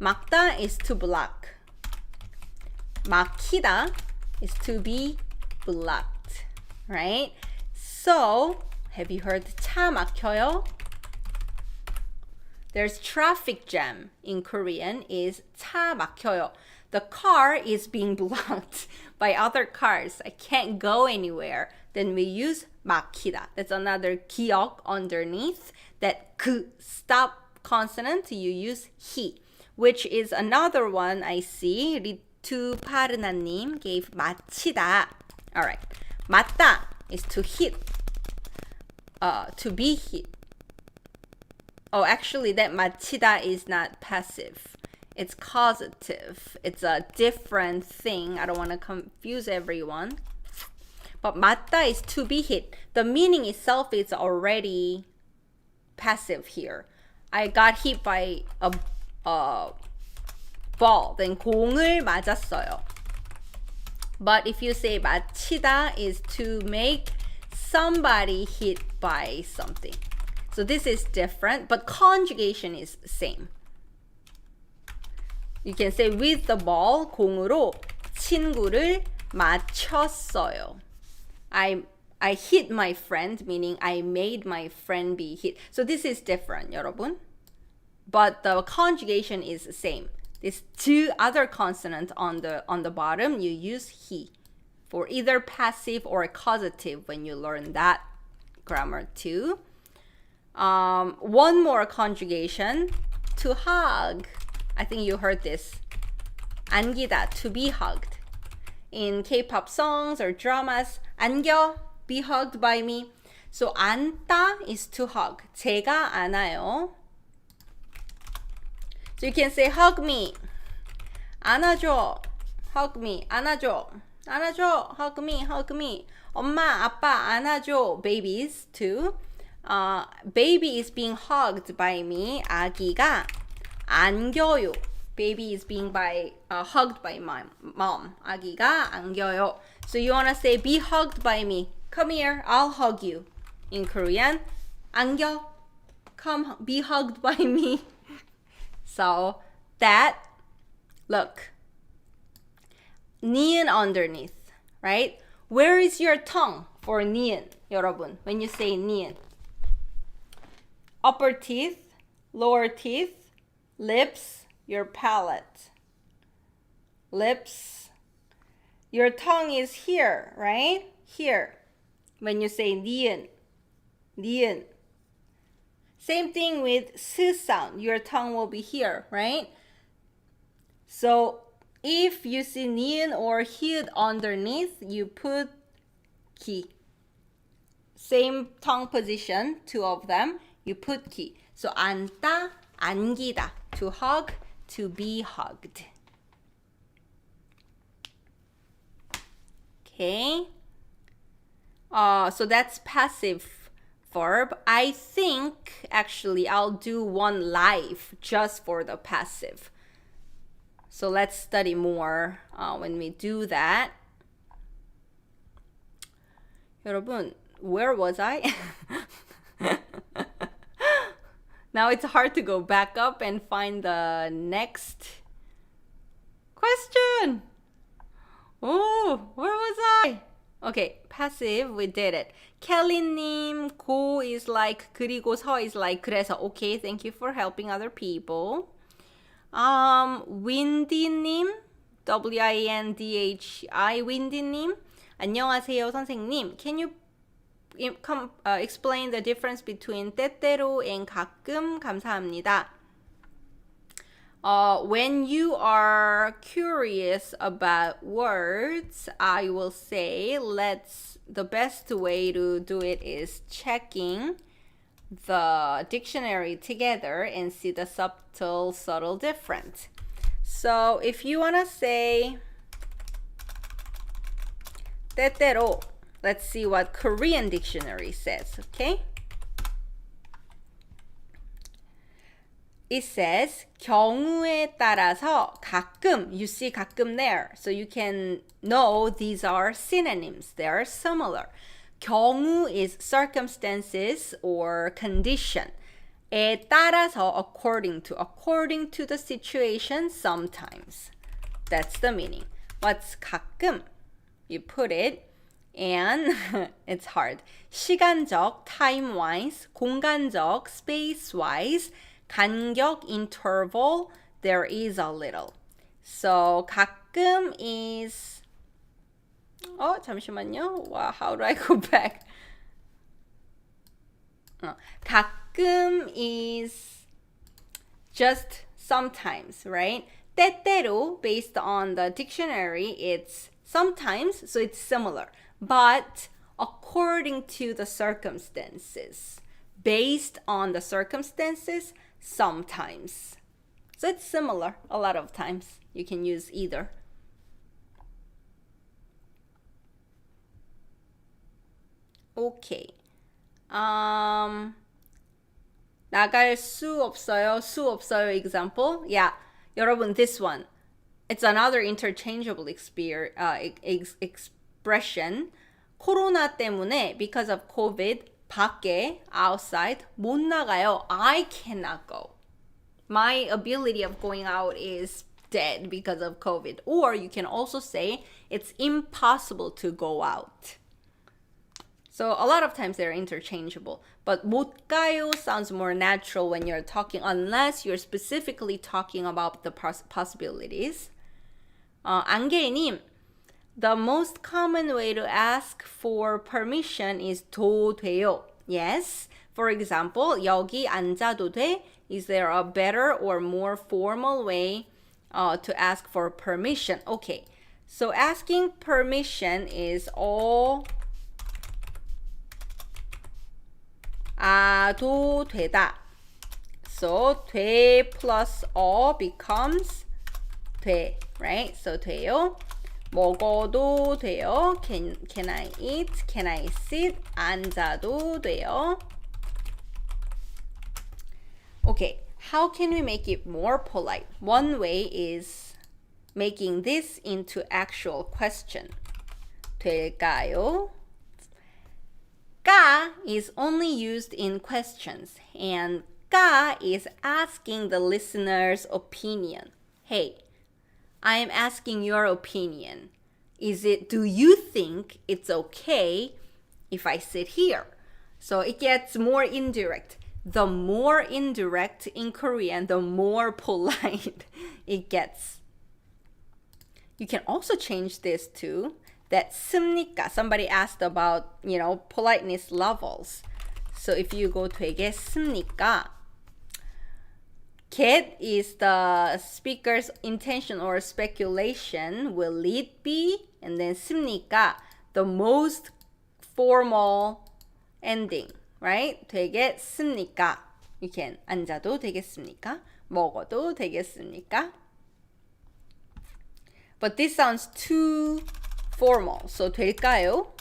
막다 is to block. 막히다 is to be blocked, right? So, have you heard 차 막혀요? There's traffic jam in Korean is 차 막혀요. The car is being blocked by other cars. I can't go anywhere. Then we use 막히다. That's another 기억 underneath. That 그 stop consonant, you use he, which is another one I see. 리투파르나님 gave 마치다. All right. 맞다 is to hit. To be hit. Actually, that 마치다 is not passive. It's causative. It's a different thing. I don't want to confuse everyone. But 맞다 is to be hit. The meaning itself is already passive here. I got hit by a ball. Then 공을 맞았어요. But if you say 맞히다 is to make somebody hit by something. So this is different, but conjugation is the same. You can say with the ball, 공으로 친구를 맞췄어요. I hit my friend, meaning I made my friend be hit. So this is different, 여러분. But the conjugation is the same. These two other consonants on the bottom, you use he for either passive or causative when you learn that grammar too. One more conjugation, to hug. I think you heard this. 안기다, to be hugged. In K-pop songs or dramas, 안겨, be hugged by me. So 안다 is to hug. 제가 안아요. So you can say hug me. 안아줘. Hug me. 안아줘. 안아줘. Hug me. Hug me. 엄마, 아빠 안아줘. Babies too. Baby is being hugged by me. 아기가 안겨요. Baby is being hugged by my mom. 아기가 안겨요. So you want to say be hugged by me. Come here, I'll hug you. In Korean, 안겨. Come be hugged by me. So that, look, 니은 underneath, right? Where is your tongue for 니은, 여러분? When you say 니은. Upper teeth, lower teeth, lips, your palate. Lips. Your tongue is here, right? Here. When you say 니은. 니은. Same thing with 스 sound. Your tongue will be here, right? So if you see ni은 or hi읗 underneath, you put 기. Same tongue position, two of them, you put 기. So 안다, 안기다. To hug, to be hugged. Okay. So that's passive verb. I think actually I'll do one live just for the passive. So let's study more when we do that. 여러분, where was I? Now it's hard to go back up and find the next question. Oh, where was I? Okay, passive, we did it. Kelly님, 고 is like, 그리고 서 is like, 그래서. Okay, thank you for helping other people. Windy님, W-I-N-D-H-I, Windy님, 안녕하세요, 선생님. Can you explain the difference between 때때로 and 가끔? 감사합니다. When you are curious about words, I will say the best way to do it is checking the dictionary together and see the subtle difference. So if you want to say 때때로, let's see what Korean dictionary says, okay? It says 경우에 따라서 가끔, you see 가끔 there. So you can know these are synonyms. They are similar. 경우 is circumstances or condition. 에 따라서 according to the situation sometimes. That's the meaning. What's 가끔? You put it and it's hard. 시간적, time-wise, 공간적, space-wise, 간격, interval, there is a little. So 가끔 is, 잠시만요. Wow, how do I go back? 가끔 is just sometimes, right? 때때로, based on the dictionary, it's sometimes, so it's similar. But according to the circumstances, based on the circumstances, sometimes. So it's similar a lot of times. You can use either. Okay. 나갈 수 없어요. 수 없어요 example. Yeah. 여러분, this one. It's another interchangeable expression. 코로나 때문에, because of COVID, 밖에, outside, 못 나가요. I cannot go. My ability of going out is dead because of COVID. Or you can also say it's impossible to go out. So a lot of times they're interchangeable. But 못 가요 sounds more natural when you're talking, unless you're specifically talking about the possibilities. 안개님, the most common way to ask for permission is 도 돼요. Yes. For example, 여기 앉아도 돼? Is there a better or more formal way to ask for permission? Okay. So asking permission is 도 되다. So 돼 plus becomes 돼, right? So 돼요. 먹어도 돼요. Can I eat? Can I sit? 앉아도 돼요. Okay, how can we make it more polite? One way is making this into actual question. 될까요? 까 is only used in questions, and 까 is asking the listener's opinion. Hey, I am asking your opinion. Do you think it's okay if I sit here? So it gets more indirect. The more indirect in Korean, the more polite it gets. You can also change this to that 습니까? Somebody asked about, politeness levels. So if you go 되겠습니까? get is the speaker's intention or speculation. Will it be? And then 습니까? The most formal ending, right? 되겠습니까? You can 앉아도 되겠습니까? 먹어도 되겠습니까? But this sounds too formal. So 될까요?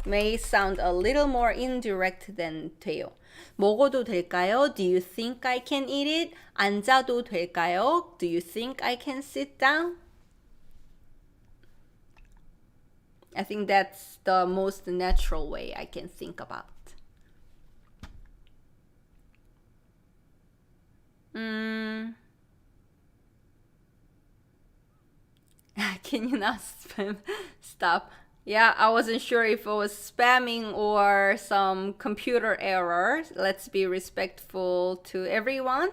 May sound a little more indirect than 돼요. 먹어도 될까요? Do you think I can eat it? 앉아도 될까요? Do you think I can sit down? I think that's the most natural way I can think about. Can you not spam? Stop. Yeah, I wasn't sure if it was spamming or some computer error. Let's be respectful to everyone.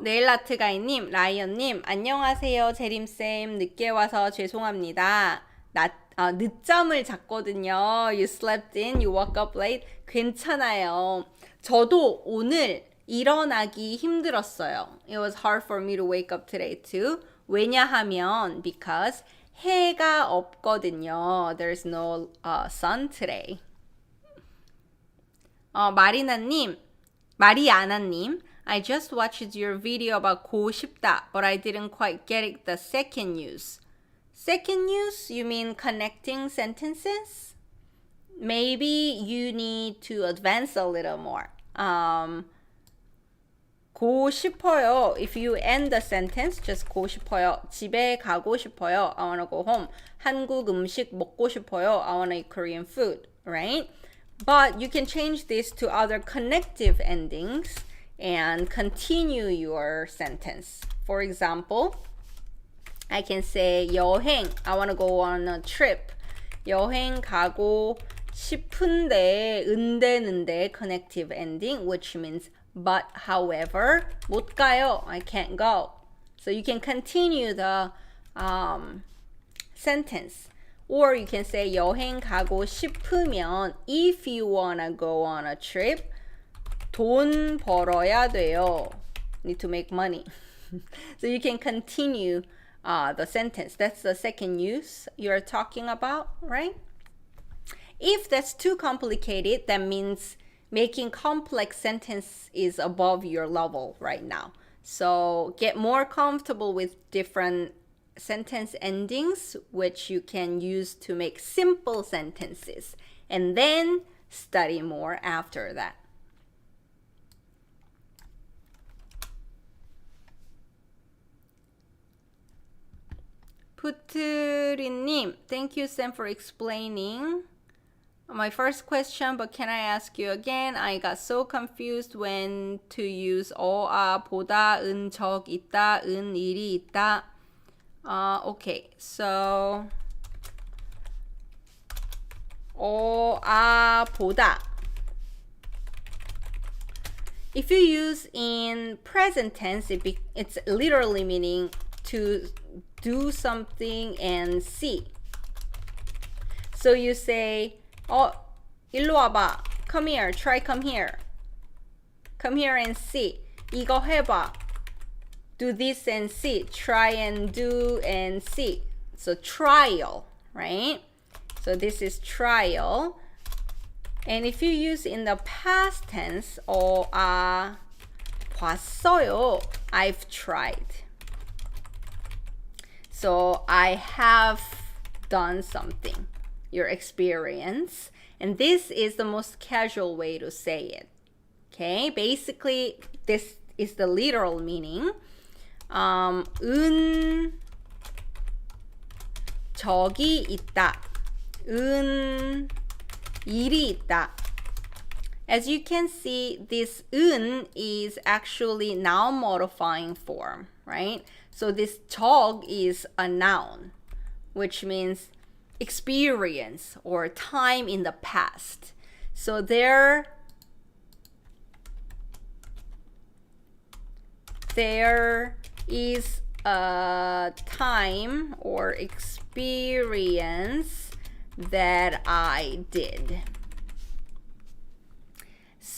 네일아트 가이님, 라이언님, 안녕하세요. 제림쌤, 늦게 와서 죄송합니다. 늦잠을 잤거든요. You slept in, you woke up late. 괜찮아요. 저도 오늘 일어나기 힘들었어요. It was hard for me to wake up today too. 왜냐하면 because 해가 없거든요. There's no sun today. 마리아나님, I just watched your video about 고 싶다, but I didn't quite get it, the second use. Second use? You mean connecting sentences? Maybe you need to advance a little more. 고 싶어요. If you end the sentence, just 고 싶어요. 집에 가고 싶어요. I wanna go home. 한국 음식 먹고 싶어요. I wanna eat Korean food, right? But you can change this to other connective endings and continue your sentence. For example, I can say 여행. I wanna go on a trip. 여행 가고 싶은데 은대는데 connective ending, which means but however 못 가요. I can't go. So you can continue the sentence. Or you can say 여행 가고 싶으면 if you wanna go on a trip 돈 벌어야 돼요. Need to make money. So you can continue the sentence. That's the second use you're talking about, right? If that's too complicated, that means making complex sentence is above your level right now. So get more comfortable with different sentence endings, which you can use to make simple sentences, and then study more after that. 푸트리님, thank you, Sam, for explaining. My first question, but can I ask you again? I got so confused when to use 보다, 적 있다, 일이 있다. Okay, so 보다. If you use in present tense, it's literally meaning to do something and see. So you say, 일로 와봐. Come here. Try come here. Come here and see. 이거 해봐. Do this and see. Try and do and see. So trial, right? So this is trial. And if you use in the past tense, 봤어요. I've tried. So I have done something. Your experience. And this is the most casual way to say it. Okay? Basically, this is the literal meaning. 적이 있다. 일이 있다. As you can see, this is actually noun modifying form, right? So this 적 is a noun, which means experience or time in the past. So there is a time or experience that I did.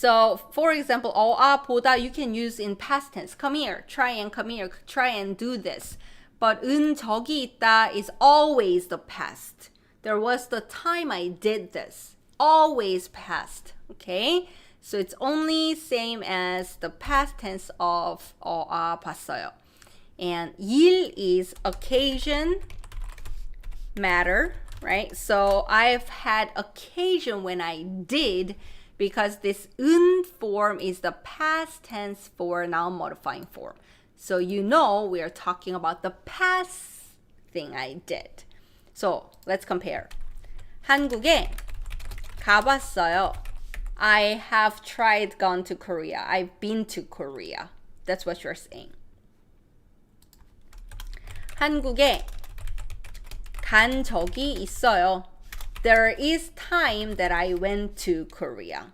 So, for example, 보다 you can use in past tense. Come here, try and do this. But 적이 있다 is always the past. There was the time I did this. Always past. Okay? So it's only same as the past tense of 봤어요. And 일 is occasion, matter, right? So I've had occasion when I did, because this form is the past tense for noun modifying form. So you know we are talking about the past thing I did. So let's compare. 한국에 가봤어요. I have gone to Korea. I've been to Korea. That's what you're saying. 한국에 간 적이 있어요. There is time that I went to Korea.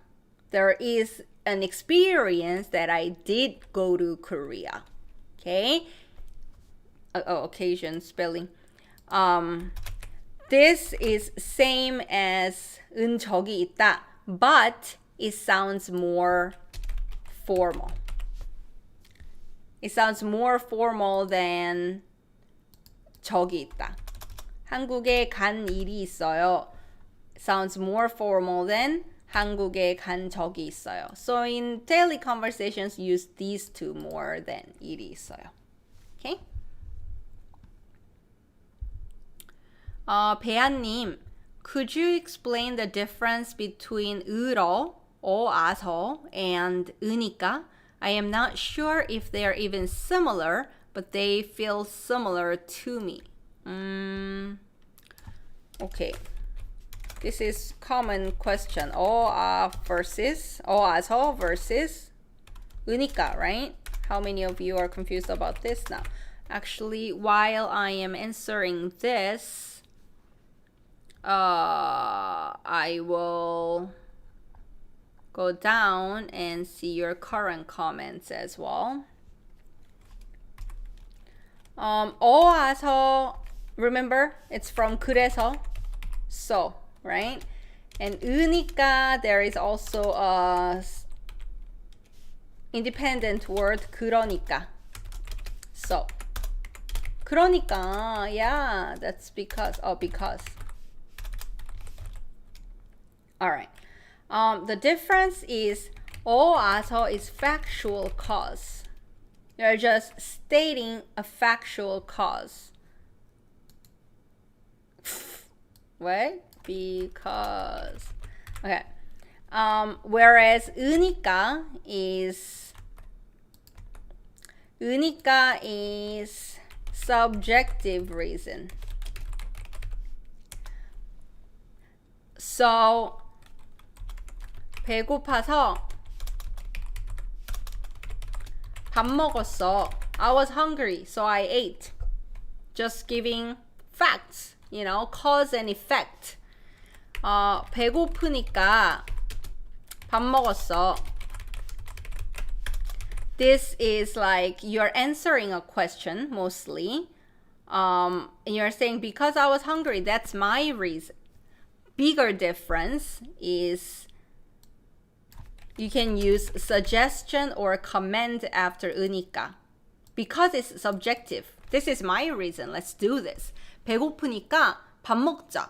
There is an experience that I did go to Korea. Okay? Occasion spelling. This is same as 적이 있다, but it sounds more formal. It sounds more formal than 적이 있다. 한국에 간 일이 있어요. Sounds more formal than 한국에 간 적이 있어요. So in daily conversations, use these two more than 일이 있어요. Okay? 배아님, could you explain the difference between 으러, 와서, and 으니까? I am not sure if they are even similar, but they feel similar to me. Okay. This is common question. 와서 versus 으니까, right? How many of you are confused about this now? Actually, while I am answering this, I will go down and see your current comments as well. 와서, remember, it's from 그래서, so, right? And 으니까, there is also a independent word, 그러니까. So, 그러니까, yeah, that's because. All right. The difference is 와서 is factual cause. You're just stating a factual cause. What? Because. Okay. Whereas 으니까 is subjective reason. So 배고파서 밥 먹었어. I was hungry, so I ate. Just giving facts, you know, cause and effect. 배고프니까 밥 먹었어. This is like you're answering a question mostly. And you're saying, because I was hungry, that's my reason. Bigger difference is you can use suggestion or comment after 으니까. Because it's subjective. This is my reason. Let's do this. 배고프니까 밥 먹자.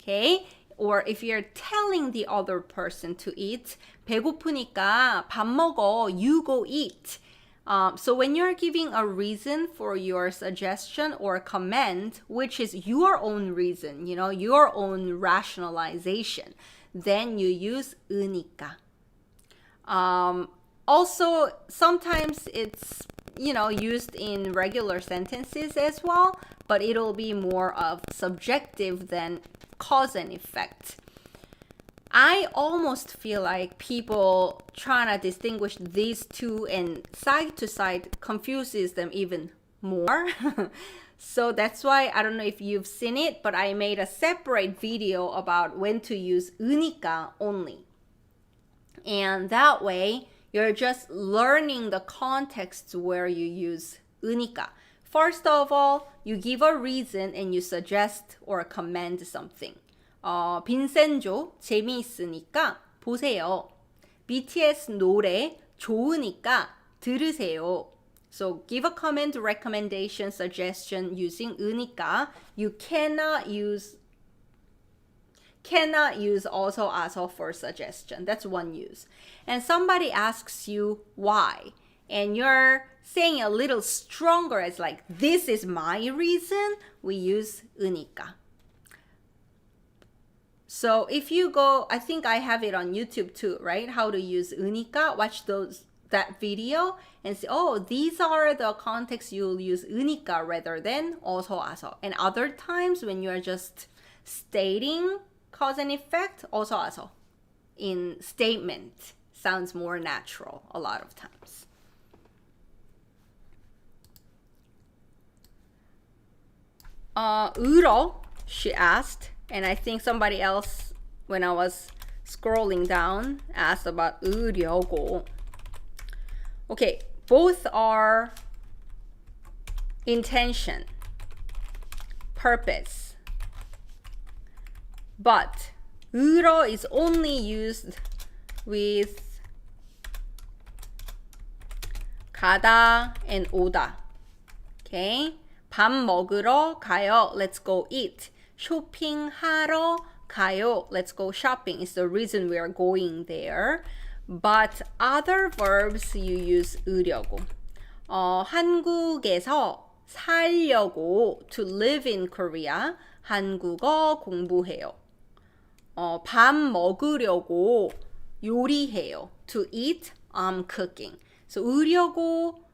Okay? Or if you're telling the other person to eat, 배고프니까 밥 먹어. You go eat. So when you're giving a reason for your suggestion or comment, which is your own reason, you know, your own rationalization, then you use 으니까. Also, sometimes it's, you know, used in regular sentences as well, but it'll be more of subjective than cause and effect. I almost feel like people trying to distinguish these two and side to side confuses them even more. So that's why, I don't know if you've seen it, but I made a separate video about when to use 으니까 only. And that way, you're just learning the context where you use 으니까. First of all, you give a reason and you suggest or commend something. 빈센조 재미있으니까 보세요. BTS 노래 좋으니까 들으세요. So give a comment, recommendation, suggestion using 으니까. You cannot use also also for suggestion. That's one use. And somebody asks you why, and you're saying a little stronger. It's like, this is my reason. We use 으니까. So if you go, I think I have it on YouTube too, right? How to use 으니까. Watch that video and say, oh, these are the contexts you'll use 으니까 rather than also also. And other times when you're just stating cause and effect, also also in statement sounds more natural a lot of times. 으러, she asked, and I think somebody else when I was scrolling down asked about 으려고. Okay, both are intention, purpose. But 으러 is only used with 가다 and 오다. Okay? 밥 먹으러 가요. Let's go eat. 쇼핑하러 가요. Let's go shopping. It's the reason we are going there. But other verbs you use 으려고. 한국에서 살려고 to live in Korea. 한국어 공부해요. 밥 먹으려고 요리해요. To eat, I'm cooking. So 으려고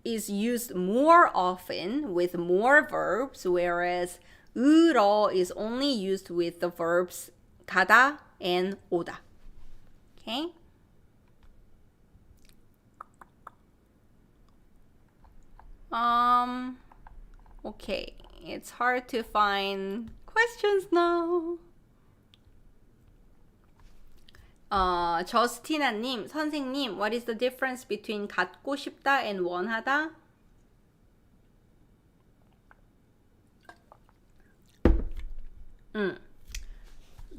is used more often with more verbs, whereas 으러 is only used with the verbs 가다 and 오다. Okay? Okay, it's hard to find questions now. 저스티나님, 선생님, what is the difference between 갖고 싶다 and 원하다?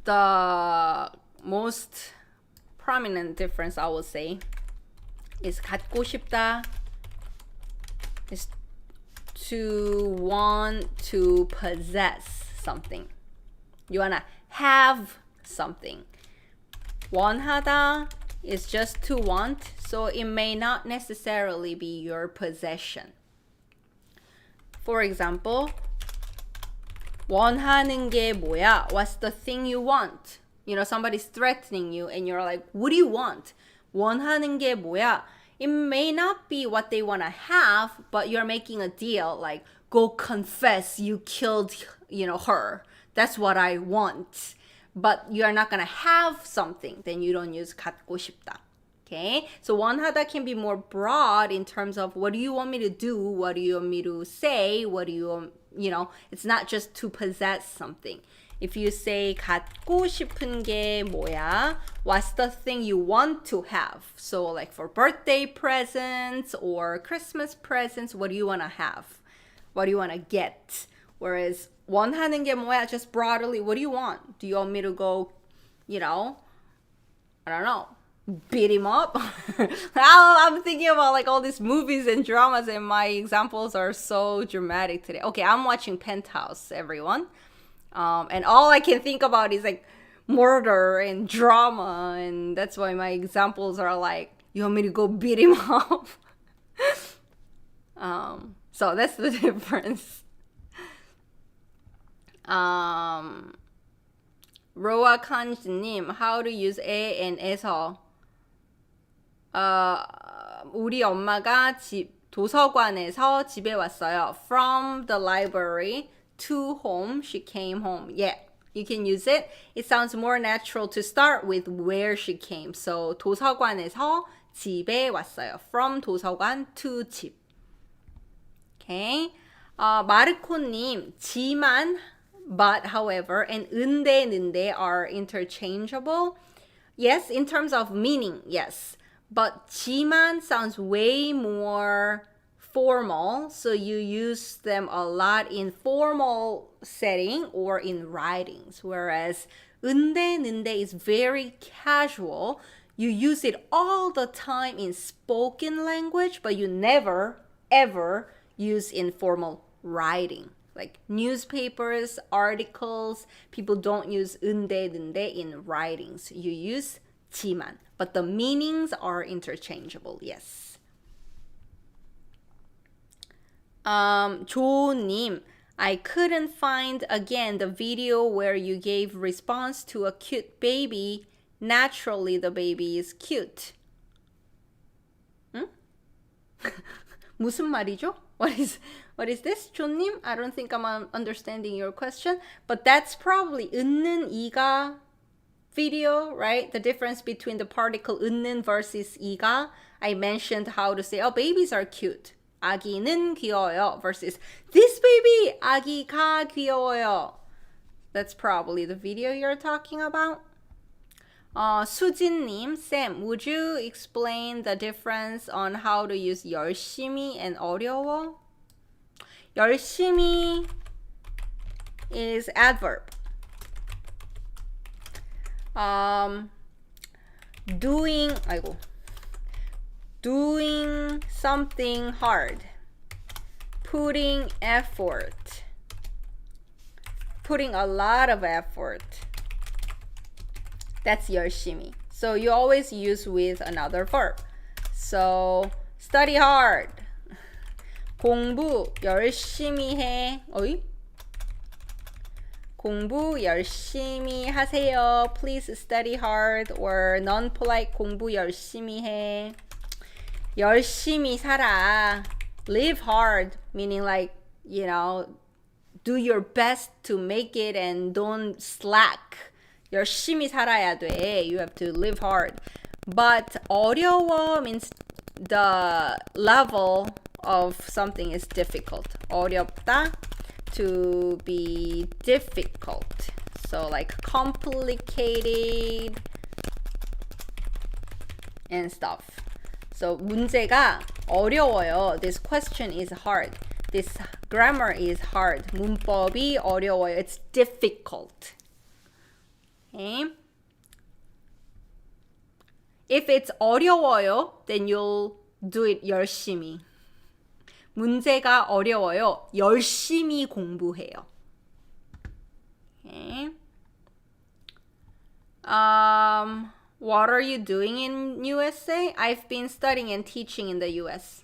The most prominent difference I would say is 갖고 싶다 is to want to possess something. You wanna have something. 원하다 is just to want, so it may not necessarily be your possession. For example, 원하는 게 뭐야? What's the thing you want? You know, somebody's threatening you and you're like, what do you want? 원하는 게 뭐야? It may not be what they want to have, but you're making a deal like, go confess you killed, her. That's what I want. But you're not going to have something, then you don't use 갖고 싶다. Okay? So 원하다 can be more broad in terms of what do you want me to do? What do you want me to say? What do you it's not just to possess something. If you say 갖고 싶은 게 뭐야? What's the thing you want to have? So like for birthday presents or Christmas presents, what do you want to have? What do you want to get? Whereas 원하는 게 뭐야? Just broadly, what do you want? Do you want me to go, I don't know, beat him up? I'm thinking about like all these movies and dramas and my examples are so dramatic today. Okay, I'm watching Penthouse, everyone. And all I can think about is like murder and drama, and that's why my examples are like, you want me to go beat him up? So that's the difference. Roa Kanj님, how to use 에 and 에서. 우리 엄마가 도서관에서 집에 왔어요. From the library to home, she came home. Yeah, you can use it. It sounds more natural to start with where she came. So 도서관에서 집에 왔어요. From 도서관 to 집. Okay. 마르코님, 지만, but, however, and 은데, 는데 are interchangeable. Yes, in terms of meaning, yes. But 지만 sounds way more formal, so you use them a lot in formal setting or in writings. Whereas 은데, 는데 is very casual. you use it all the time in spoken language, but you never, ever use in formal writing. Like newspapers, articles, people don't use 은데, 는데 in writings. You use 지만, but the meanings are interchangeable, yes. 조님, I couldn't find again the video where you gave response to a cute baby. Naturally, the baby is cute. 응? 무슨 말이죠? What is this, 조님? I don't think I'm understanding your question, but that's probably 있는 이가 video, right? The difference between the particle 있는 versus 이가. I mentioned how to say, oh, babies are cute. 아기는 귀여워요 versus this baby, 아기가 귀여워요. That's probably the video you're talking about. 수진님, Sam, would you explain the difference on how to use 열심히 and 어려워? 열심히 is adverb. Doing something hard. Putting effort. Putting a lot of effort. That's 열심히. So you always use with another verb. So study hard. 공부 열심히 해. 어이? 공부 열심히 하세요. Please study hard. Or non-polite 공부 열심히 해. 열심히 살아. Live hard. Meaning like, you know, do your best to make it and don't slack. 열심히 살아야 돼. You have to live hard. But 어려워 means the level of something is difficult. 어렵다, to be difficult. So like complicated and stuff. So 문제가 어려워요. This question is hard. This grammar is hard. 문법이 어려워요. It's difficult. Okay. If it's 어려워요, then you'll do it 열심히. 문제가 어려워요. 열심히 공부해요. Okay. What are you doing in USA? I've been studying and teaching in the US.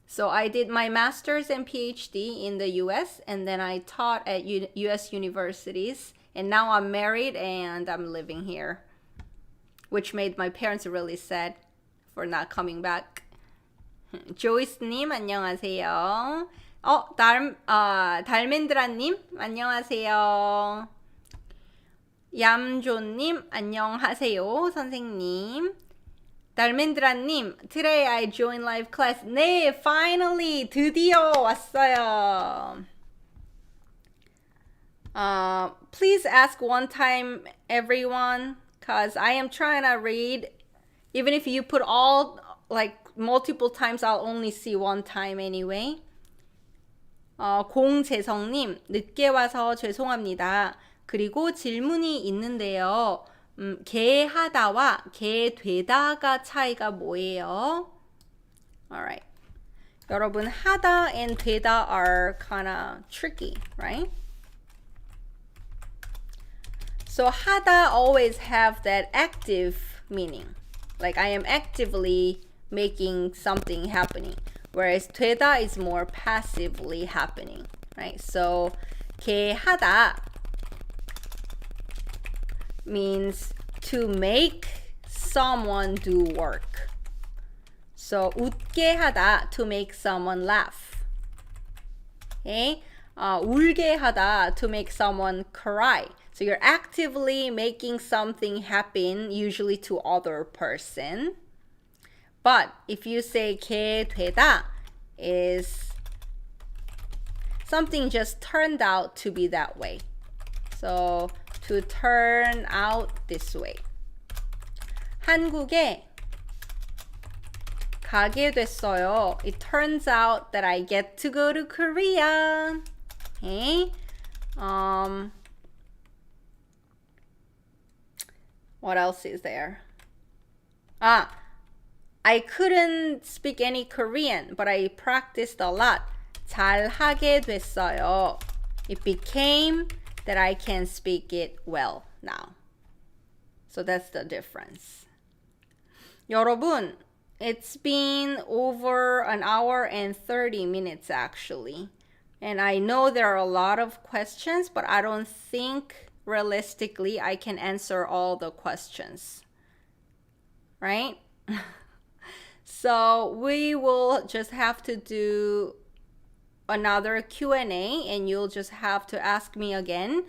So I did my master's and PhD in the US, and then I taught at US universities. And now I'm married and I'm living here, which made my parents really sad for not coming back. 조이스님 안녕하세요. 달맨드라님 안녕하세요. 얌조님 안녕하세요 선생님. 달맨드라님, today I joined live class. 네, finally 드디어 왔어요. Please ask one time, everyone, because I am trying to read. Even if you put all, like, multiple times, I'll only see one time anyway. 공재성님, 늦게 와서 죄송합니다. 그리고 질문이 있는데요. 개하다와 개되다가 차이가 뭐예요? Alright. 여러분, 하다 and 되다 are kind of tricky, right? So 하다 always have that active meaning. Like I am actively making something happening. Whereas 되다 is more passively happening. Right? So 개하다 means to make someone do work. So 웃게 하다, to make someone laugh. Okay? 울게 하다, to make someone cry. So you're actively making something happen, usually to other person. But if you say 개되다, is something just turned out to be that way. So to turn out this way. 한국에 가게 됐어요. It turns out that I get to go to Korea. Okay? What else is there? I couldn't speak any Korean, but I practiced a lot. 잘하게 됐어요. It became that I can speak it well now. So that's the difference. 여러분, it's been over an hour and 30 minutes actually. And I know there are a lot of questions, but I don't think realistically I can answer all the questions. Right? So we will just have to do another Q&A and you'll just have to ask me again.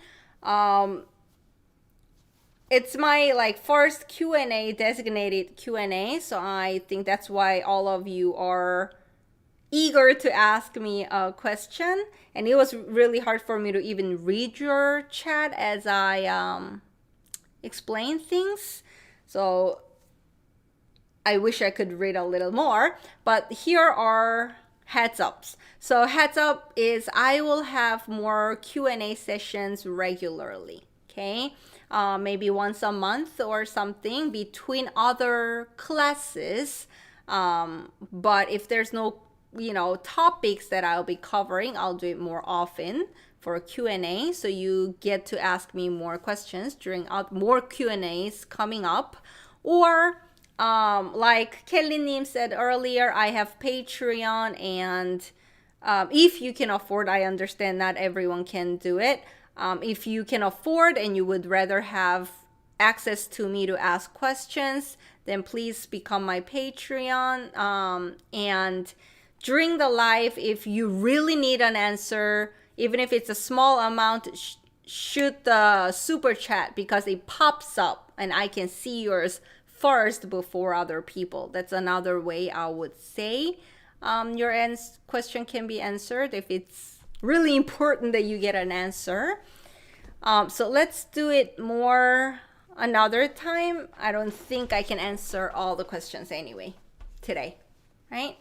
It's my first Q&A, designated Q&A, so I think that's why all of you are eager to ask me a question. And it was really hard for me to even read your chat as I explain things. So I wish I could read a little more, but here are heads ups. So heads up is I will have more Q&A sessions regularly, okay? Maybe once a month or something between other classes. But if there's no, topics that I'll be covering, I'll do it more often for Q&A. So you get to ask me more questions during more Q&As coming up. Or like Kelly-nim said earlier, I have Patreon, and if you can afford, I understand not everyone can do it. If you can afford and you would rather have access to me to ask questions, then please become my Patreon. And during the live, if you really need an answer, even if it's a small amount, shoot the super chat because it pops up and I can see yours first before other people. That's another way I would say your question can be answered if it's really important that you get an answer. So let's do it more another time. I don't think I can answer all the questions anyway today, right?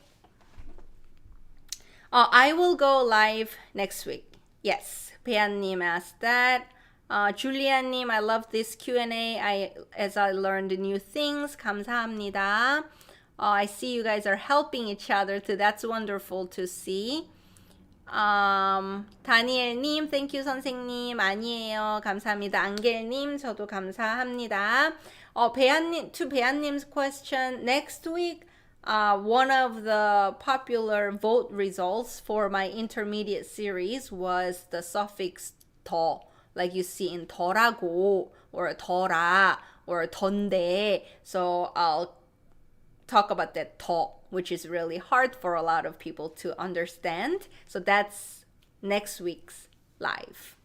I will go live next week. Yes, Peannim asked that. Julia님, I love this Q&A as I learned new things. 감사합니다. I see you guys are helping each other too. That's wonderful to see. 다니엘님, thank you 선생님. 아니에요. 감사합니다. 안겔님, 저도 감사합니다. to 배안님's question, next week, one of the popular vote results for my intermediate series was the suffix 더. Like you see in 더라고 or 더라 or 던데. So I'll talk about that 더, which is really hard for a lot of people to understand. So that's next week's live.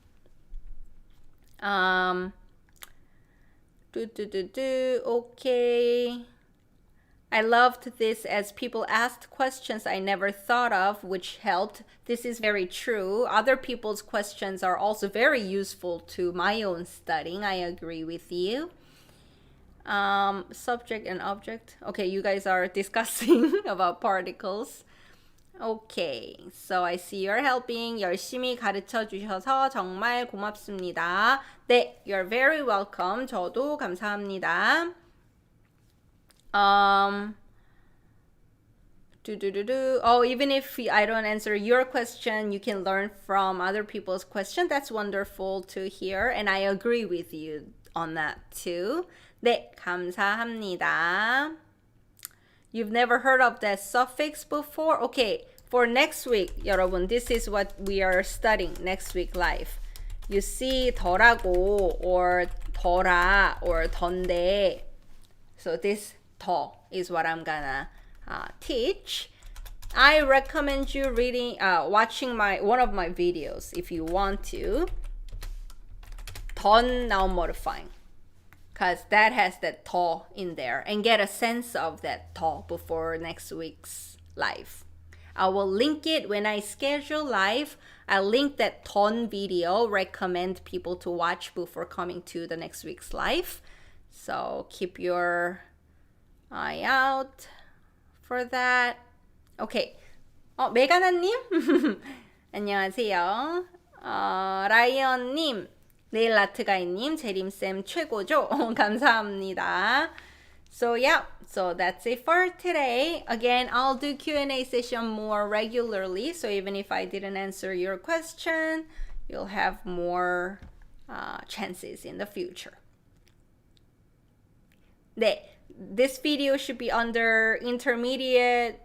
Okay. I loved this as people asked questions I never thought of, which helped. This is very true. Other people's questions are also very useful to my own studying. I agree with you. Subject and object. Okay, you guys are discussing about particles. Okay, so I see you're helping. 열심히 가르쳐 주셔서 정말 고맙습니다. 네, you're very welcome. 저도 감사합니다. Even if I don't answer your question, you can learn from other people's question. That's wonderful to hear, and I agree with you on that too. 네, 감사합니다. You've never heard of that suffix before? Okay, for next week, 여러분, this is what we are studying next week live. You see 더라고 or 더라 or 던데. So this 더 is what I'm gonna teach. I recommend you watching one of my videos if you want to. 던 noun modifying, because that has that 더 in there, and get a sense of that 더 before next week's live. I will link it when I schedule live. I'll link that 던 video, recommend people to watch before coming to the next week's live. So keep your eye out for that. Okay. 메가나님? 안녕하세요. 라이언님, 네일 아트가이님, 제림쌤 최고죠? 감사합니다. So yeah, So that's it for today. Again, I'll do Q&A session more regularly. So even if I didn't answer your question, you'll have more chances in the future. 네, this video should be under intermediate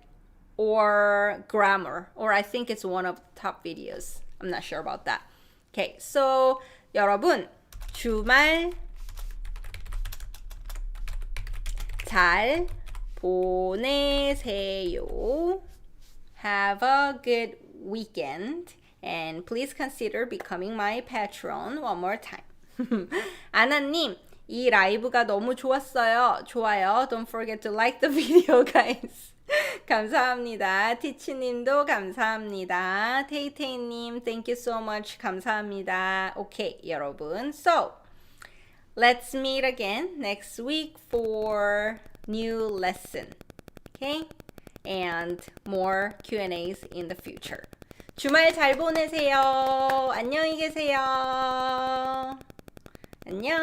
or grammar, or I think it's one of the top videos. I'm not sure about that. Okay, so 여러분 주말 잘 보내세요. Have a good weekend. And please consider becoming my patron one more time. 아나님, 이 라이브가 너무 좋았어요. 좋아요. Don't forget to like the video, guys. 감사합니다. 티치님도 감사합니다. 테이테이님, thank you so much. 감사합니다. Okay, 여러분. So, let's meet again next week for new lesson. Okay? And more Q&As in the future. 주말 잘 보내세요. 안녕히 계세요. 안녕.